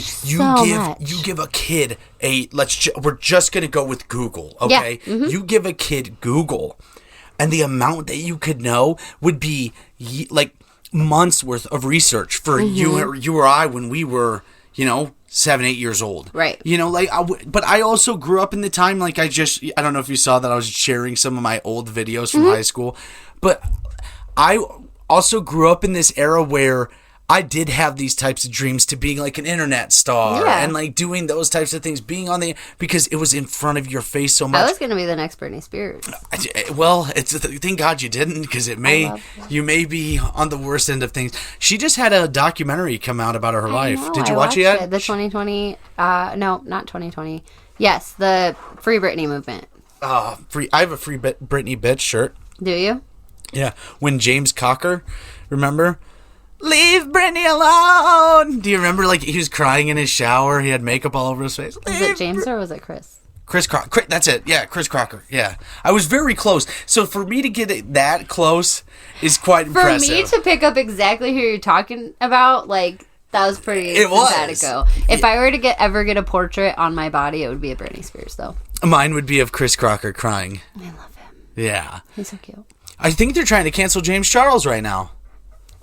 you give a kid we're just going to go with Google, okay? Yeah. You give a kid Google, and the amount that you could know would be like months worth of research for you or I when we were, you know, 7-8 years old. Right. You know, like, but I also grew up in the time, like, I don't know if you saw that I was sharing some of my old videos from high school, but I also grew up in this era where I did have these types of dreams to being like an internet star and like doing those types of things, being on because it was in front of your face so much. I was going to be the next Britney Spears. Well, thank God you didn't, because you may be on the worst end of things. She just had a documentary come out about her life. Did you watch it yet? The 2020, no, not 2020. Yes, the Free Britney movement. I have a Free Britney bitch shirt. Do you? Yeah. When James Cocker, remember? Leave Britney alone. Do you remember, like, he was crying in his shower? He had makeup all over his face. Was it James or was it Chris? Chris Crocker. That's it. Yeah, Chris Crocker. Yeah. I was very close. So for me to get it that close is quite impressive. For me to pick up exactly who you're talking about, like, that was pretty simpatico. If I were to ever get a portrait on my body, it would be of Britney Spears, though. Mine would be of Chris Crocker crying. I love him. Yeah. He's so cute. I think they're trying to cancel James Charles right now.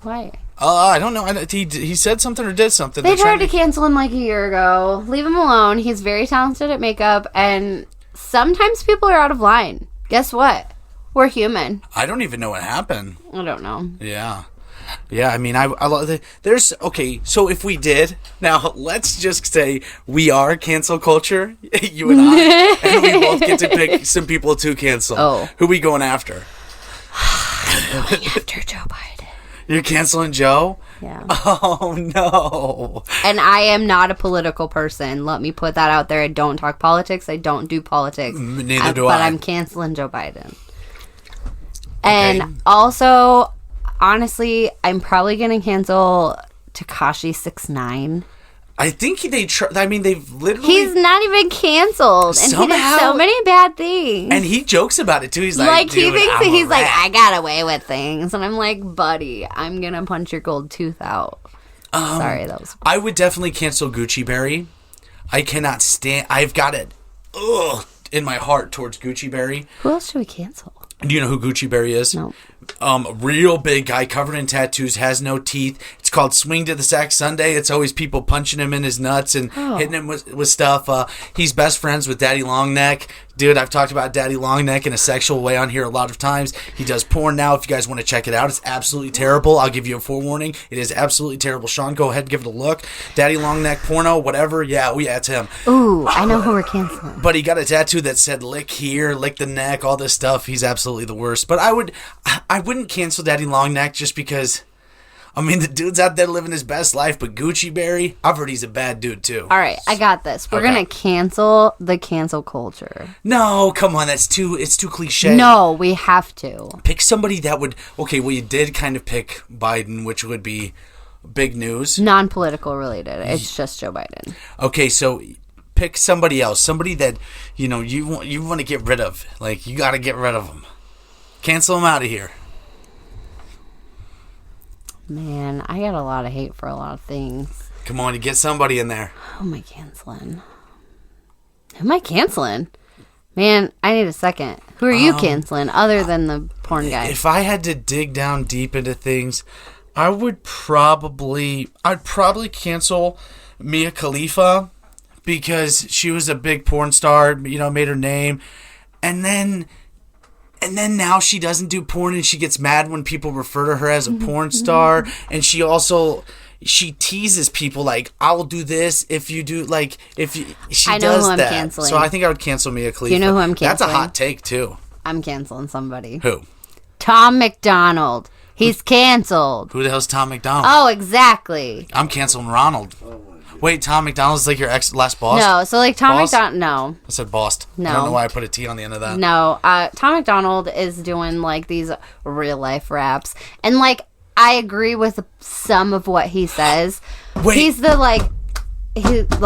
Why? I don't know. He said something or did something. They tried to cancel him like a year ago. Leave him alone. He's very talented at makeup, and sometimes people are out of line. Guess what? We're human. I don't even know what happened. I don't know. Yeah. Yeah, I mean, I love there's, okay, so if we did, now let's just say we are cancel culture, you and I, and we both get to pick some people to cancel. Oh. Who we going after? Going after Joe Biden. You're canceling Joe? Yeah. Oh, no. And I am not a political person. Let me put that out there. I don't talk politics. I don't do politics. Neither do I. But I'm canceling Joe Biden. And also, honestly, I'm probably going to cancel Tekashi 6ix9ine. I think they've literally... He's not even canceled. And he did so many bad things. And he jokes about it, too. He's like, he thinks that he's like, I got away with things. And I'm like, buddy, I'm going to punch your gold tooth out. Sorry, that was... I would definitely cancel Gucci Berry. I cannot stand... I've got it in my heart towards Gucci Berry. Who else should we cancel? Do you know who Gucci Berry is? No. Real big guy, covered in tattoos, has no teeth. It's called Swing to the Sack Sunday. It's always people punching him in his nuts and hitting him with stuff. He's best friends with Daddy Longneck. Dude, I've talked about Daddy Longneck in a sexual way on here a lot of times. He does porn now. If you guys want to check it out, it's absolutely terrible. I'll give you a forewarning. It is absolutely terrible. Sean, go ahead and give it a look. Daddy Longneck porno, whatever. Yeah, it's him. Ooh, I know who we're canceling. But he got a tattoo that said lick here, lick the neck, all this stuff. He's absolutely the worst. But I wouldn't cancel Daddy Longneck just because... I mean, the dude's out there living his best life, but Gucci Berry, I've heard he's a bad dude, too. All right, I got this. We're going to cancel the cancel culture. No, come on, it's too cliche. No, we have to. Pick somebody that would... Okay, well, you did kind of pick Biden, which would be big news. Non-political related. It's just Joe Biden. Okay, so pick somebody else. Somebody that, you want to get rid of. Like, you got to get rid of them. Cancel them out of here. Man, I got a lot of hate for a lot of things. Come on, you get somebody in there. Who am I canceling? Man, I need a second. Who are you canceling other than the porn guy? If I had to dig down deep into things, I'd probably cancel Mia Khalifa because she was a big porn star, made her name. And then now she doesn't do porn and she gets mad when people refer to her as a porn star. And she teases people like, I'll do this if you do, like, she does that. Canceling. So I think I would cancel Mia Khalifa. Do you know who I'm canceling? That's a hot take, too. I'm canceling somebody. Who? Tom McDonald. He's canceled. Who the hell's Tom McDonald? Oh, exactly. I'm canceling Ronald. Wait, Tom McDonald's like your last boss? No, so like Tom Boss? McDonald, no. I said boss. No. I don't know why I put a T on the end of that. No, Tom McDonald is doing like these real life raps. And like, I agree with some of what he says. Wait. He's the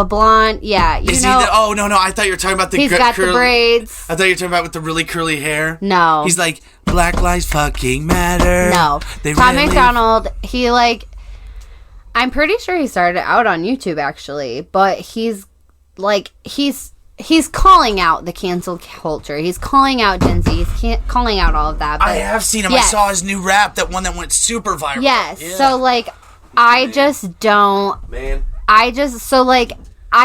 blonde, yeah. Is he the, oh, no, I thought you were talking about the He's got the braids. I thought you were talking about with the really curly hair. No. He's like, Black Lives fucking matter. No. Tom McDonald, he like... I'm pretty sure he started out on YouTube, actually, but he's calling out the cancel culture. He's calling out Gen Z. He's calling out all of that. But I have seen him. yes. I saw his new rap, that one that went super viral. Yes. Yeah. So, like, I just don't... Man. I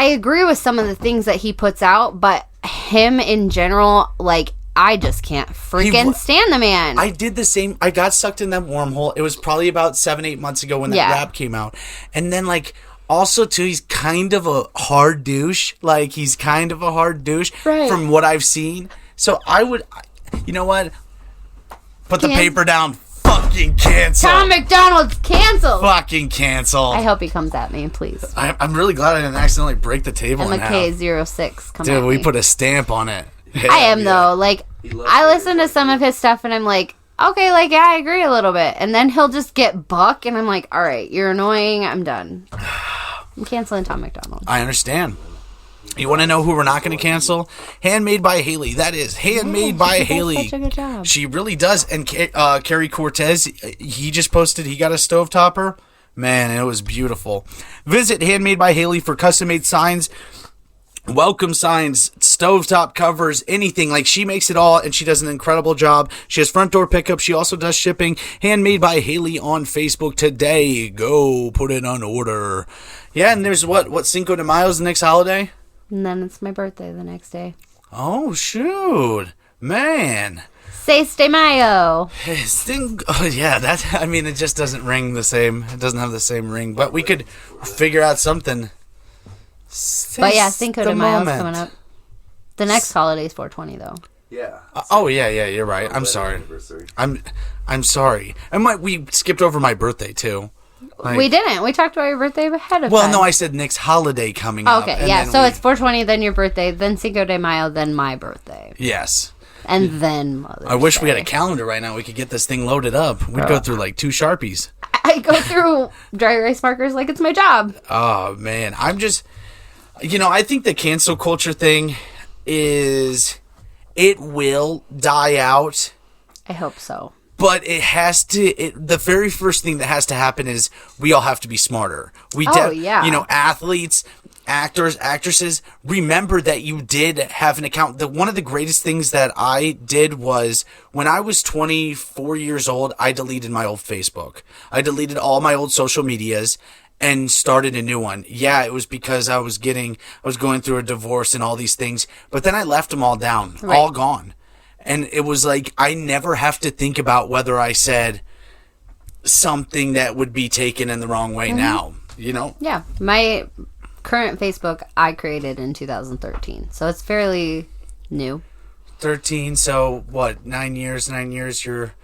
agree with some of the things that he puts out, but him in general, like... I just can't freaking stand the man. I did the same. I got sucked in that wormhole. It was probably about 7-8 months ago when that rap came out. And then, like, also, too, he's kind of a hard douche. Like, from what I've seen. So I would, you know what? Put the paper down. Fucking cancel. Tom McDonald's canceled. Fucking canceled. I hope he comes at me, please. I'm really glad I didn't accidentally break the table in half. McKay06, come at me. Dude, we put a stamp on it. I am, though. Like, I listen to some of his stuff, and I'm like, okay, like, yeah, I agree a little bit. And then he'll just get buck, and I'm like, all right, you're annoying. I'm done. I'm canceling Tom McDonald. I understand. You want to know who we're not going to cancel? Handmade by Haley. That is Handmade by Haley. Such a good job. She really does. And Kerry Cortez, he just posted he got a stovetopper. Man, it was beautiful. Visit Handmade by Haley for custom-made signs, welcome signs, stovetop covers, anything. Like, she makes it all, and she does an incredible job. She has front door pickup. She also does shipping. Handmade by Haley on Facebook today. Go put it on order. Yeah, and there's what Cinco de Mayo is the next holiday? And then it's my birthday the next day. Oh, shoot. Man. Seis de Mayo. Oh, yeah, it just doesn't ring the same. It doesn't have the same ring. But we could figure out something. But yeah, Cinco de Mayo's coming up. The next holiday is 420, though. Yeah. Yeah, you're right. I'm sorry. I'm sorry. We skipped over my birthday, too. We didn't. We talked about your birthday ahead of time. Well, no, I said next holiday coming up. Okay, yeah. So it's 420, then your birthday, then Cinco de Mayo, then my birthday. Yes. And then Mother's I wish we had Day. a calendar right now. We could get this thing loaded up. We'd go through like 2 Sharpies. I go through dry erase markers like it's my job. Oh, man. I'm just... I think the cancel culture thing is... It will die out. I hope so. But it has to... the very first thing that has to happen is we all have to be smarter. Yeah. Athletes... Actors, actresses, remember that you did have an account. One of the greatest things that I did was when I was 24 years old, I deleted my old Facebook. I deleted all my old social medias and started a new one. Yeah, it was because I was going through a divorce and all these things, but then I left them all down, all gone. And it was like, I never have to think about whether I said something that would be taken in the wrong way now, Yeah. My current Facebook I created in 2013, so it's fairly new. 13, so what? 9 years. You're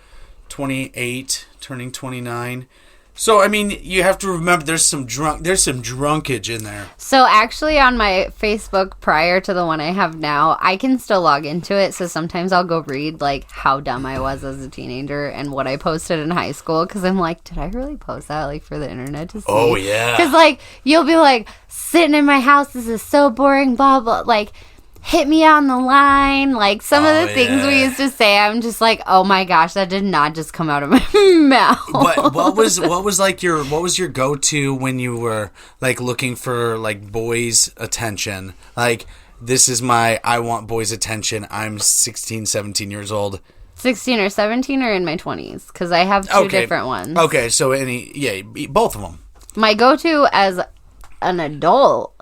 28, turning 29. So you have to remember there's some drunkage in there. So actually, on my Facebook prior to the one I have now, I can still log into it. So sometimes I'll go read like how dumb I was as a teenager and what I posted in high school, because I'm like, did I really post that like for the internet to see? Oh yeah. Because like you'll be like sitting in my house. This is so boring. Blah blah. Like, hit me on the line. Like some of the things we used to say, I'm just like, oh my gosh, that did not just come out of my mouth. But what was your go-to when you were like looking for like boys' attention? Like, this is I want boys' attention. I'm 16, 17 years old. 16 or 17 or in my 20s, because I have two different ones. Okay, so both of them. My go-to as an adult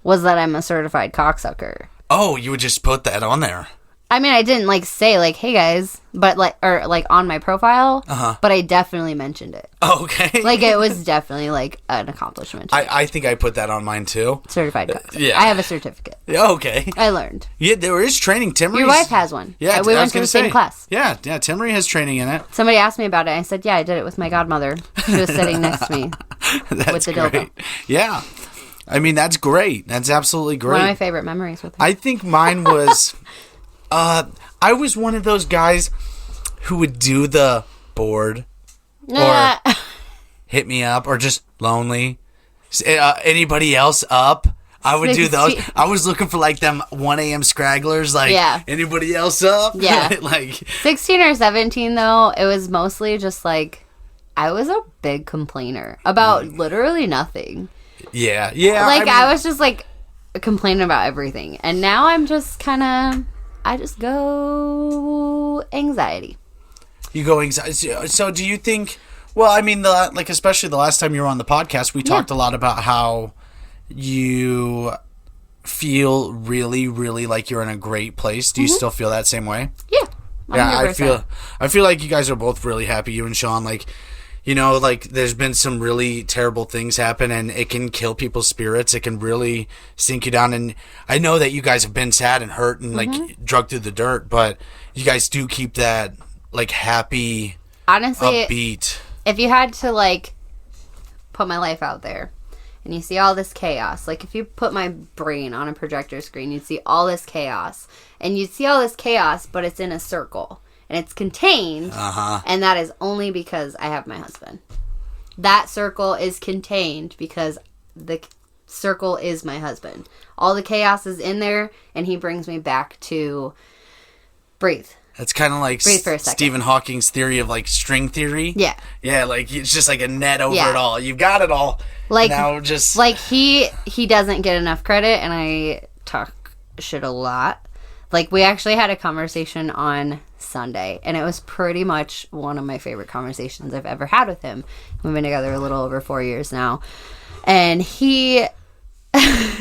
was that I'm a certified cocksucker. Oh, you would just put that on there. I mean, I didn't like say like, "Hey guys," but like on my profile. But I definitely mentioned it. Oh, okay. Like it was definitely like an accomplishment. I think I put that on mine too. Certified cocksucker. Yeah. I have a certificate. Okay. I learned. Yeah, there is training. Timmery's... Your wife has one. Yeah, we went to the same class. Yeah, Timmery has training in it. Somebody asked me about it. I said, "Yeah, I did it with my godmother. She was sitting next to me with the dildo." Yeah. That's great. That's absolutely great. One of my favorite memories with her. I think mine was... I was one of those guys who would do the bored or hit me up or just lonely. Anybody else up? I would do those. I was looking for like them 1 a.m. scragglers. Like, anybody else up? Yeah. Like 16 or 17 though, it was mostly just like I was a big complainer about literally nothing. Yeah. Like I was just like complaining about everything, and now I'm just kind of. I just go anxiety. You go anxiety. So do you think... Well, especially the last time you were on the podcast, we talked a lot about how you feel really, really like you're in a great place. Do you still feel that same way? Yeah. 100%. Yeah, I feel like you guys are both really happy, you and Sean. Like, there's been some really terrible things happen, and it can kill people's spirits. It can really sink you down. And I know that you guys have been sad and hurt and, like, drugged through the dirt, but you guys do keep that, like, happy, honestly, upbeat. If you had to, like, put my life out there, and you see all this chaos, like, if you put my brain on a projector screen, you'd see all this chaos. And you'd see all this chaos, but it's in a circle. And it's contained, and that is only because I have my husband. That circle is contained because the circle is my husband. All the chaos is in there, and he brings me back to breathe. It's kind of like Breathe for a second. Stephen Hawking's theory of like string theory. Yeah. Yeah, like it's just like a net over it all. You've got it all. Like, now just like he doesn't get enough credit, and I talk shit a lot. Like, we actually had a conversation on Sunday, and it was pretty much one of my favorite conversations I've ever had with him. We've been together a little over 4 years now. And he...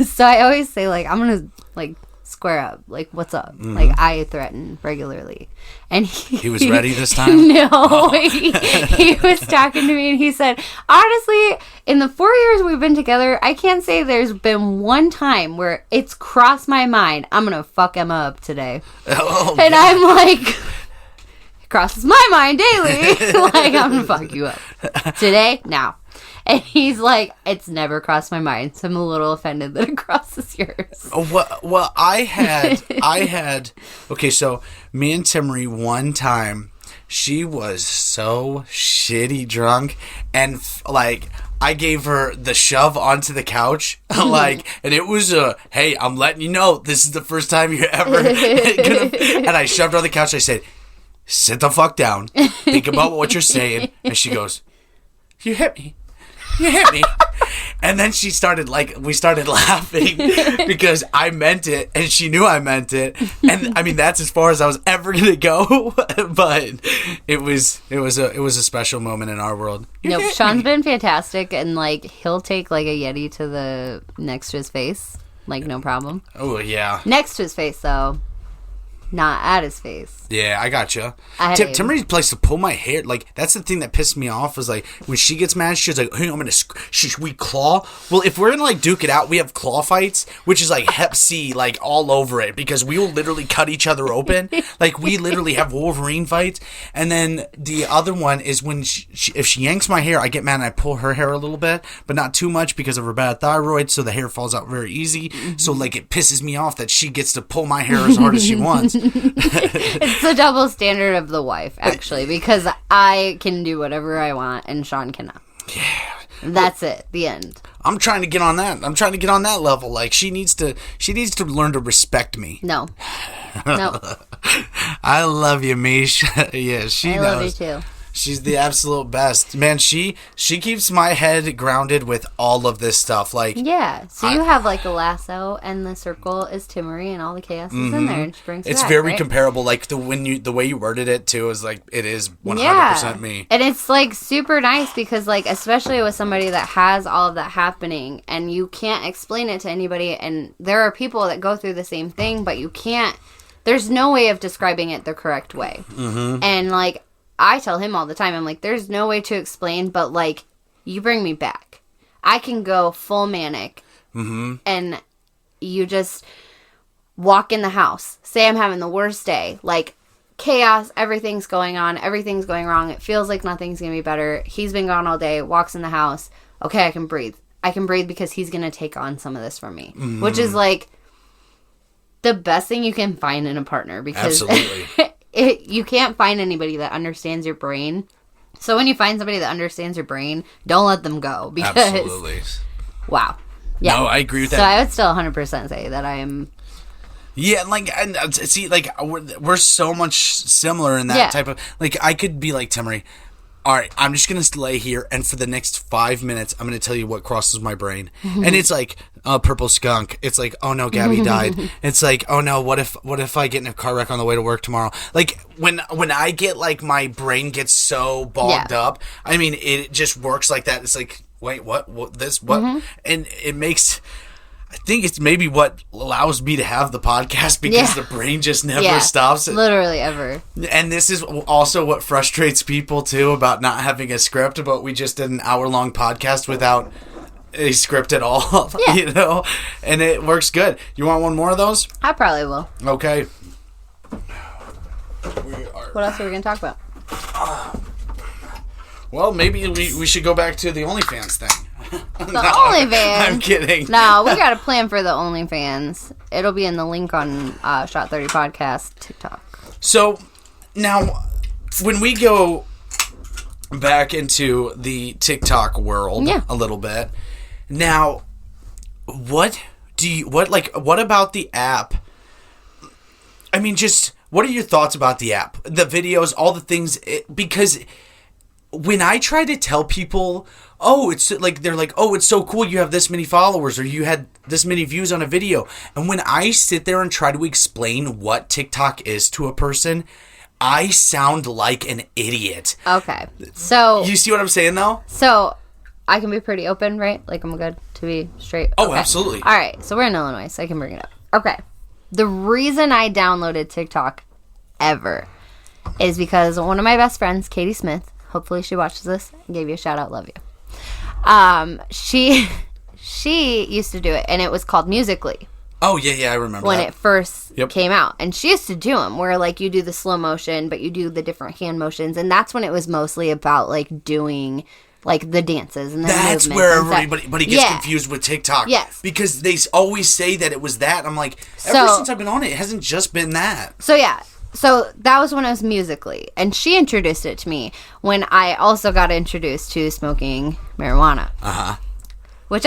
so I always say, like, I'm going to, like, square up. Like, what's up? Mm-hmm. Like, I threaten regularly. And he was ready this time? No. He was talking to me, and he said, honestly, in the 4 years we've been together, I can't say there's been one time where it's crossed my mind, I'm going to fuck Emma up today. Oh, and I'm like, it crosses my mind daily. Like, I'm going to fuck you up. Today? Now. And he's like, it's never crossed my mind. So I'm a little offended that it crosses yours. Well, I had, okay, so me and Timmery one time, she was so shitty drunk, and like, I gave her the shove onto the couch, like, and it was hey, I'm letting you know, this is the first time you're ever gonna, and I shoved her on the couch. I said, sit the fuck down, think about what you're saying, and she goes, you hit me. You hit me. And then we started laughing because I meant it and she knew I meant it. And I mean, that's as far as I was ever going to go. But it was a special moment in our world. Nope. Sean's been fantastic. And like, he'll take like a Yeti to the next to his face. Like, no problem. Oh, yeah. Next to his face, though. Not at his face. Yeah, I gotcha. Timmery likes to pull my hair. Like, that's the thing that pissed me off was, like, when she gets mad, she's like, hey, I'm going to... we claw? Well, if we're going to, like, duke it out, we have claw fights, which is, like, Hep C, like, all over it, because we will literally cut each other open. Like, we literally have Wolverine fights. And then the other one is when if she yanks my hair, I get mad and I pull her hair a little bit, but not too much because of her bad thyroid, so the hair falls out very easy. Mm-hmm. So, like, it pisses me off that she gets to pull my hair as hard as she wants. It's the double standard of the wife, actually, because I can do whatever I want and Sean cannot. Yeah. That's it. The end. I'm trying to get on that. I'm trying to get on that level. Like, she needs to learn to respect me. No. No. I love you, Mish. Yeah, she knows. I love you too. She's the absolute best. Man, she keeps my head grounded with all of this stuff. Like, yeah. So you have like a lasso, and the circle is Timmery, and all the chaos is in there, and she brings it it's back, very right? comparable. Like the way you worded it too is like it is 100% me. And it's like super nice because like, especially with somebody that has all of that happening, and you can't explain it to anybody, and there are people that go through the same thing, but you can't. There's no way of describing it the correct way, and like. I tell him all the time, I'm like, there's no way to explain, but, like, you bring me back. I can go full manic, and you just walk in the house. Say I'm having the worst day. Like, chaos, everything's going on, everything's going wrong. It feels like nothing's going to be better. He's been gone all day, walks in the house. Okay, I can breathe. I can breathe because he's going to take on some of this from me, which is, like, the best thing you can find in a partner because... Absolutely. You can't find anybody that understands your brain. So when you find somebody that understands your brain, don't let them go. Because, absolutely. Wow. Yeah. No, I agree with that. So I would still 100% say that I am... Yeah, like, and see, like, we're so much similar in that type of... Like, I could be like, Timmery, all right, I'm just going to lay here, and for the next 5 minutes, I'm going to tell you what crosses my brain. And it's like, purple skunk. It's like, oh no, Gabby died. It's like, oh no, what if I get in a car wreck on the way to work tomorrow? Like, when I get, like, my brain gets so bogged up, I mean, it just works like that. It's like, wait, what this, what? And it makes... I think it's maybe what allows me to have the podcast because the brain just never stops. Literally ever. And this is also what frustrates people too about not having a script, but we just did an hour-long podcast without a script at all, you know? And it works good. You want one more of those? I probably will. Okay. What else are we going to talk about? Well, maybe we should go back to the OnlyFans thing. OnlyFans? I'm kidding. No, we got a plan for the OnlyFans. It'll be in the link on Shot 30 Podcast TikTok. So, now, when we go back into the TikTok world a little bit, now, what about the app? I mean, just what are your thoughts about the app? The videos, all the things, because when I try to tell people, oh, it's like, they're like, oh, it's so cool you have this many followers or you had this many views on a video. And when I sit there and try to explain what TikTok is to a person, I sound like an idiot. Okay. So you see what I'm saying though? So I can be pretty open, right? Like, I'm good to be straight. Oh, okay. absolutely. All right. So we're in Illinois, so I can bring it up. Okay. The reason I downloaded TikTok ever is because one of my best friends, Katie Smith, hopefully she watches this, I gave you a shout out, love you. She used to do it, and it was called Musical.ly. Oh, yeah, I remember when that. it first came out. And she used to do them where, like, you do the slow motion, but you do the different hand motions. And that's when it was mostly about, like, doing, like, the dances and the movements. That's where everybody gets confused with TikTok. Yes. Because they always say that it was that. I'm like, ever since I've been on it, it hasn't just been that. So, yeah. So, that was when it was Musical.ly. And she introduced it to me when I also got introduced to smoking marijuana. Uh-huh. Which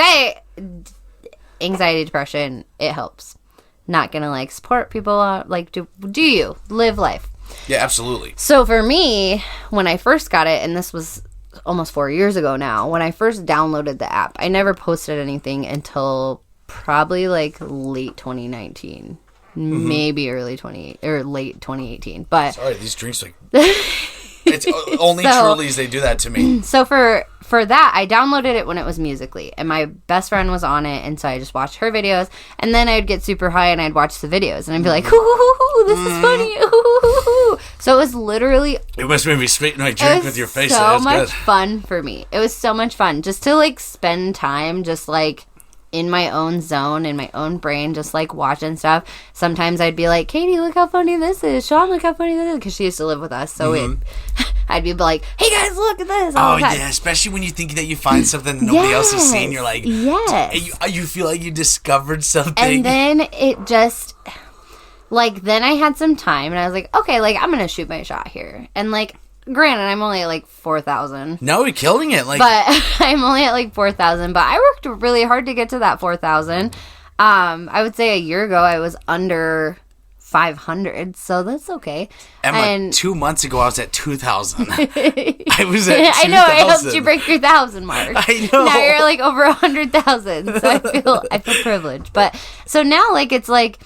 anxiety, depression, it helps. Not gonna, like, support people, like, do you live life? Yeah, absolutely. So for me, when I first got it, and this was almost 4 years ago now, when I first downloaded the app, I never posted anything until probably, like, late 2019. Maybe late 2018. But sorry, these drinks, like, it's only Trulies, they do that to me. So for that, I downloaded it when it was Musical.ly, and my best friend was on it, and so I just watched her videos, and then I'd get super high, and I'd watch the videos, and I'd be like, ooh, this is funny, ooh. So it was literally... It must make me spit my drink with your face. It was so much good. fun for me. It was so much fun just to, like, spend time just, like, in my own zone, in my own brain, just, like, watching stuff. Sometimes I'd be like, Katie, look how funny this is. Sean, look how funny this is. Because she used to live with us. So I'd be like, hey, guys, look at this. Oh, yeah. Especially when you think that you find something that nobody else has seen. You're like, yes. You feel like you discovered something. And then it just, like, then I had some time. And I was like, okay, like, I'm going to shoot my shot here. And, like, granted, I'm only at, like, 4,000. No, you're killing it. Like, but I'm only at, like, 4,000. But I worked really hard to get to that 4,000. I would say a year ago I was under 500, so that's okay. And 2 months ago I was at 2,000. I was at 2,000. I know, I helped you break your 1,000 mark. I know. Now you're, like, over 100,000. So I feel privileged. But so now, like, it's like,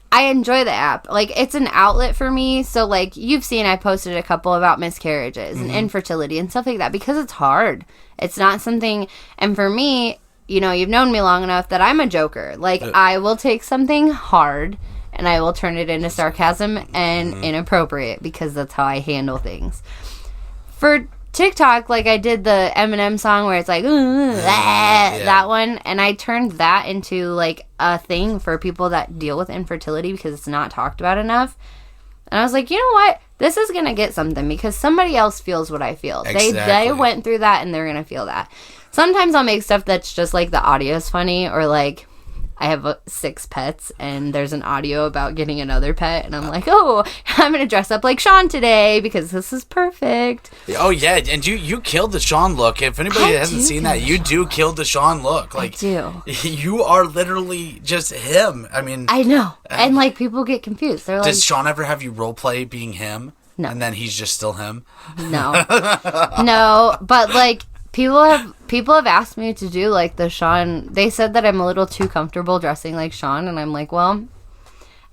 I enjoy the app. Like, it's an outlet for me. So, like, you've seen I posted a couple about miscarriages and infertility and stuff like that because it's hard. It's not something... And for me, you know, you've known me long enough that I'm a joker. Like, I will take something hard and I will turn it into sarcasm and inappropriate because that's how I handle things. For TikTok, like, I did the Eminem song where it's like, that one, and I turned that into, like, a thing for people that deal with infertility because it's not talked about enough. And I was like, you know what? This is going to get something because somebody else feels what I feel. Exactly. They went through that and they're going to feel that. Sometimes I'll make stuff that's just, like, the audio is funny, or, like, I have 6 pets, and there's an audio about getting another pet, and I'm like, oh, I'm going to dress up like Sean today because this is perfect. Oh, yeah, and you killed the Sean look. If anybody hasn't seen that, you do kill the Sean look. Like, I do. You are literally just him. I mean... I know. And, like, people get confused. They're like... Does Sean ever have you roleplay being him? No. And then he's just still him? No. No, but, like... People have asked me to do, like, the Sean... They said that I'm a little too comfortable dressing like Sean, and I'm like, well...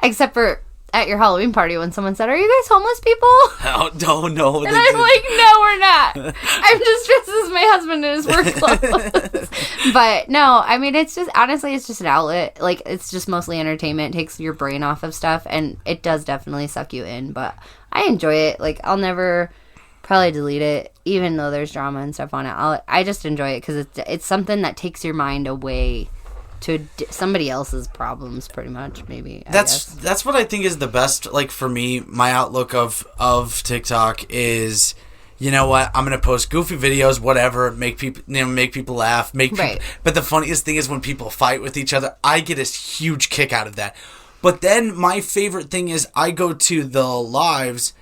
Except for at your Halloween party when someone said, are you guys homeless people? Oh, no. And I'm like, no, we're not. I'm just dressed as my husband in his work clothes. But, no, I mean, it's just... Honestly, it's just an outlet. Like, it's just mostly entertainment. It takes your brain off of stuff, and it does definitely suck you in. But I enjoy it. Like, I'll never... probably delete it, even though there's drama and stuff on it. I just enjoy it because it's something that takes your mind away to somebody else's problems, pretty much. Maybe that's what I think is the best. Like, for me, my outlook of TikTok is, you know what, I'm gonna post goofy videos, whatever, make people laugh, right. But the funniest thing is when people fight with each other. I get a huge kick out of that. But then my favorite thing is I go to the lives.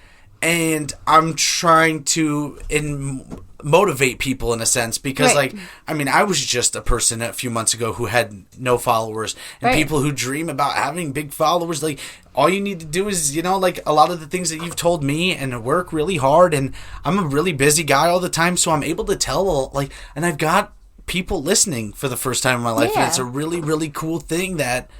And I'm trying to, motivate people in a sense, because Right. like, I mean, I was just a person a few months ago who had no followers, and Right. people who dream about having big followers, like, all you need to do is, like a lot of the things that you've told me, and work really hard, and I'm a really busy guy all the time, so I'm able to tell, like, and I've got people listening for the first time in my life, and Yeah. it's a really, really cool thing that,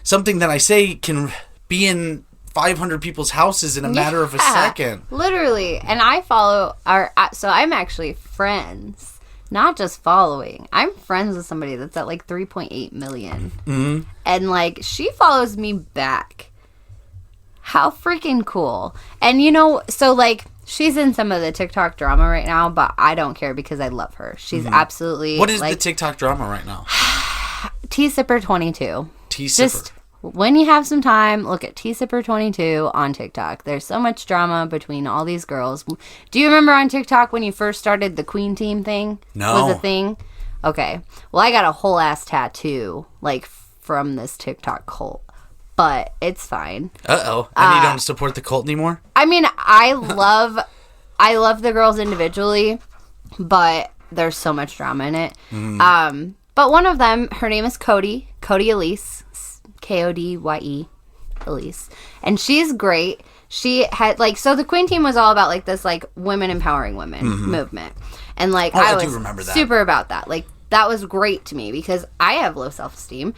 something that I say can be in 500 people's houses in a matter of a second. Literally. And I follow so I'm actually friends, not just following. I'm friends with somebody that's at like 3.8 million. Mm-hmm. And like, she follows me back. How freaking cool. And so like, she's in some of the TikTok drama right now, but I don't care because I love her. She's absolutely... What is like, the TikTok drama right now? T-Sipper22. T-Sipper. Just when you have some time, look at T-Sipper22 on TikTok. There's so much drama between all these girls. Do you remember on TikTok when you first started the Queen Team thing? No. Was a thing? Okay. Well, I got a whole ass tattoo, like, from this TikTok cult. But it's fine. Uh-oh. And you don't support the cult anymore? I mean, I love the girls individually, but there's so much drama in it. But one of them, her name is Cody Elise, Kodye, Elise, and she's great. She had so the Queen Team was all about like this like women empowering women movement, and like I was do remember that. super about that. Like that was great to me because I have low self-esteem,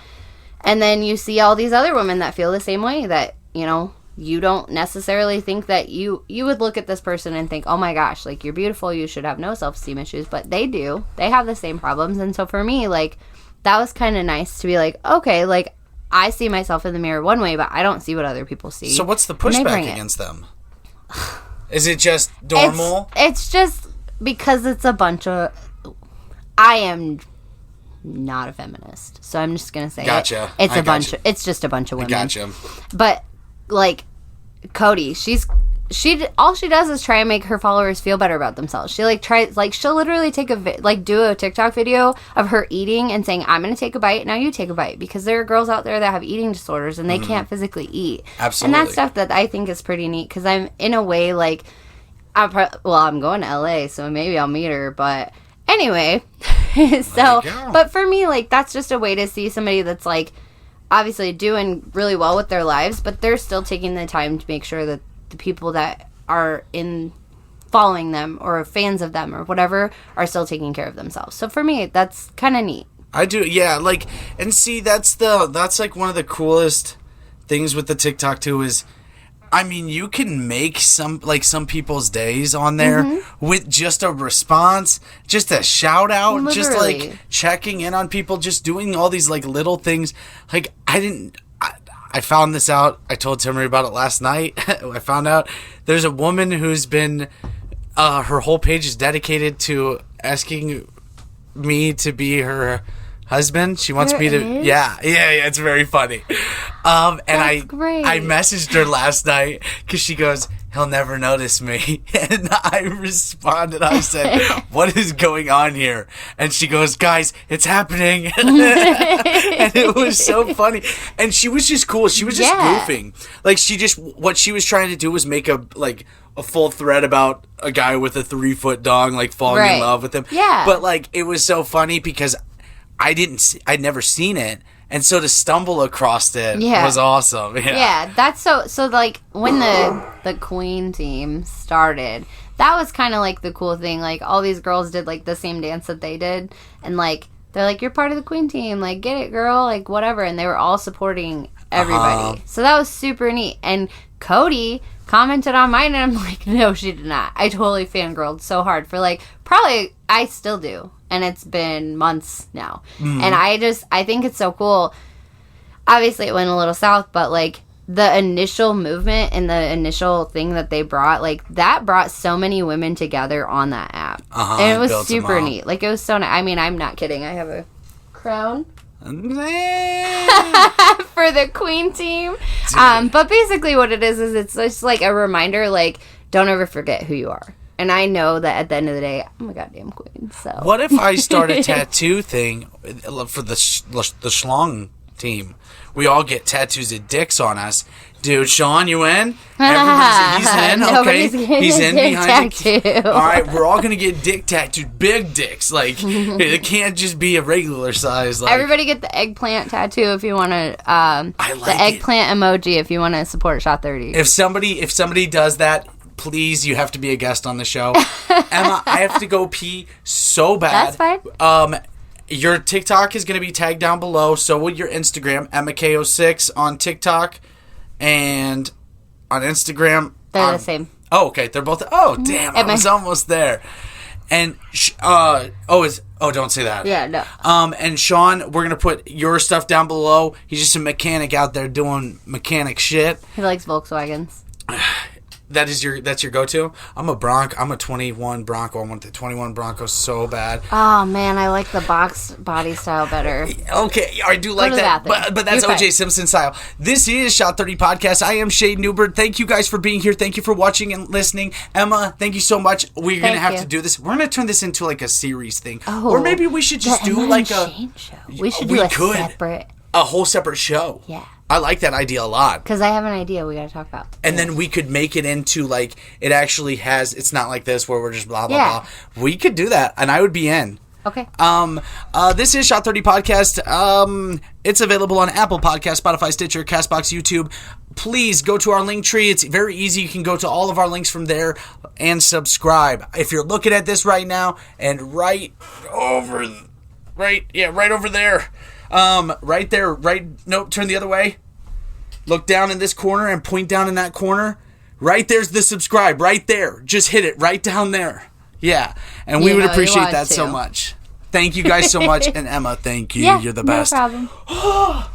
and then you see all these other women that feel the same way that you don't necessarily think that you would look at this person and think, oh my gosh, like you're beautiful, you should have no self-esteem issues, but they do. They have the same problems. And so for me, like that was kind of nice to be like, okay, like I see myself in the mirror one way, but I don't see what other people see. So what's the pushback against them? Is it just normal? It's just because it's a bunch of... I am not a feminist, so I'm just gonna say Gotcha. It's a bunch. It's just a bunch of women. Gotcha. But like Cody, all she does is try and make her followers feel better about themselves. She she'll literally take do a TikTok video of her eating and saying, I'm going to take a bite, now you take a bite, because there are girls out there that have eating disorders and they can't physically eat. Absolutely. And that's stuff that I think is pretty neat, because I'm in a way like I'm going to LA, so maybe I'll meet her, but anyway. So but for me, like that's just a way to see somebody that's like obviously doing really well with their lives, but they're still taking the time to make sure that the people that are in following them or fans of them or whatever are still taking care of themselves. So for me, that's kind of neat. I do, yeah. Like, and see, that's like one of the coolest things with the TikTok too is, I mean, you can make some people's days on there with just a response, just a shout out, Literally. just like checking in on people, just doing all these like little things. Like I found this out. I told Timmery about it last night. I found out there's a woman who's been, her whole page is dedicated to asking me to be her husband. She wants me to, yeah, it's very funny. And That's great. I messaged her last night because she goes, he'll never notice me. And I responded, I said, what is going on here? And she goes, guys, it's happening. And it was so funny. And she was just cool. She was just goofing. Like what she was trying to do was make a full thread about a guy with a 3-foot dong, like falling in love with him. Yeah. But like, it was so funny because I'd never seen it. And so to stumble across it was awesome. Yeah, that's so like when the Queen Team started, that was kind of like the cool thing. Like all these girls did like the same dance that they did, and like they're like, you're part of the Queen Team, like get it, girl, like whatever. And they were all supporting everybody. So that was super neat. And Cody commented on mine, and I'm like, no, she did not. I totally fangirled so hard for like probably I still do. And it's been months now. And I think it's so cool. Obviously, it went a little south, but, like, the initial movement and the initial thing that they brought, like, that brought so many women together on that app. And it was super neat. Like, it was so nice. I mean, I'm not kidding. I have a crown for the Queen Team. But basically what it is it's just, like, a reminder, like, don't ever forget who you are. And I know that at the end of the day, I'm a goddamn queen, so. What if I start a tattoo thing for the schlong team. We all get tattoos of dicks on us. Dude, Sean, you in? He's in. Okay, Nobody's getting he's a in dick behind tattoo. All right, we're all gonna get dick tattooed, big dicks. Like it can't just be a regular size. Like, Everybody get the eggplant tattoo if you want to. The eggplant emoji if you want to support Shot 30. If somebody does that, please, you have to be a guest on the show. Emma, I have to go pee so bad. That's fine. Your TikTok is going to be tagged down below. So will your Instagram, EmmaK06 on TikTok and on Instagram. They're the same. Oh, okay. They're both. Oh, damn. I was almost there. And don't say that. Yeah, no. And Sean, we're gonna put your stuff down below. He's just a mechanic out there doing mechanic shit. He likes Volkswagens. That's your go-to? I'm a 21 Bronco. I want the 21 Bronco so bad. Oh man, I like the box body style better. Okay, I do like that, but that's OJ Simpson style. This is Shot 30 Podcast. I am Shade Newbert. Thank you guys for being here. Thank you for watching and listening. Emma, thank you so much. We're gonna have to do this. We're gonna turn this into like a series thing, or maybe we should just do like a Shane show. We should do a whole separate show. Yeah. I like that idea a lot. Because I have an idea we gotta talk about. And then we could make it into, like, it actually has, it's not like this where we're just blah, blah, blah. We could do that, and I would be in. Okay. This is Shot 30 Podcast. It's available on Apple Podcasts, Spotify, Stitcher, CastBox, YouTube. Please go to our link tree. It's very easy. You can go to all of our links from there and subscribe. If you're looking at this right now, and right over there. Right there, turn the other way. Look down in this corner and point down in that corner. Right there's the subscribe, right there. Just hit it right down there. Yeah, and we would appreciate that so much. Thank you guys so much. And Emma, thank you. Yeah, You're the best. No problem.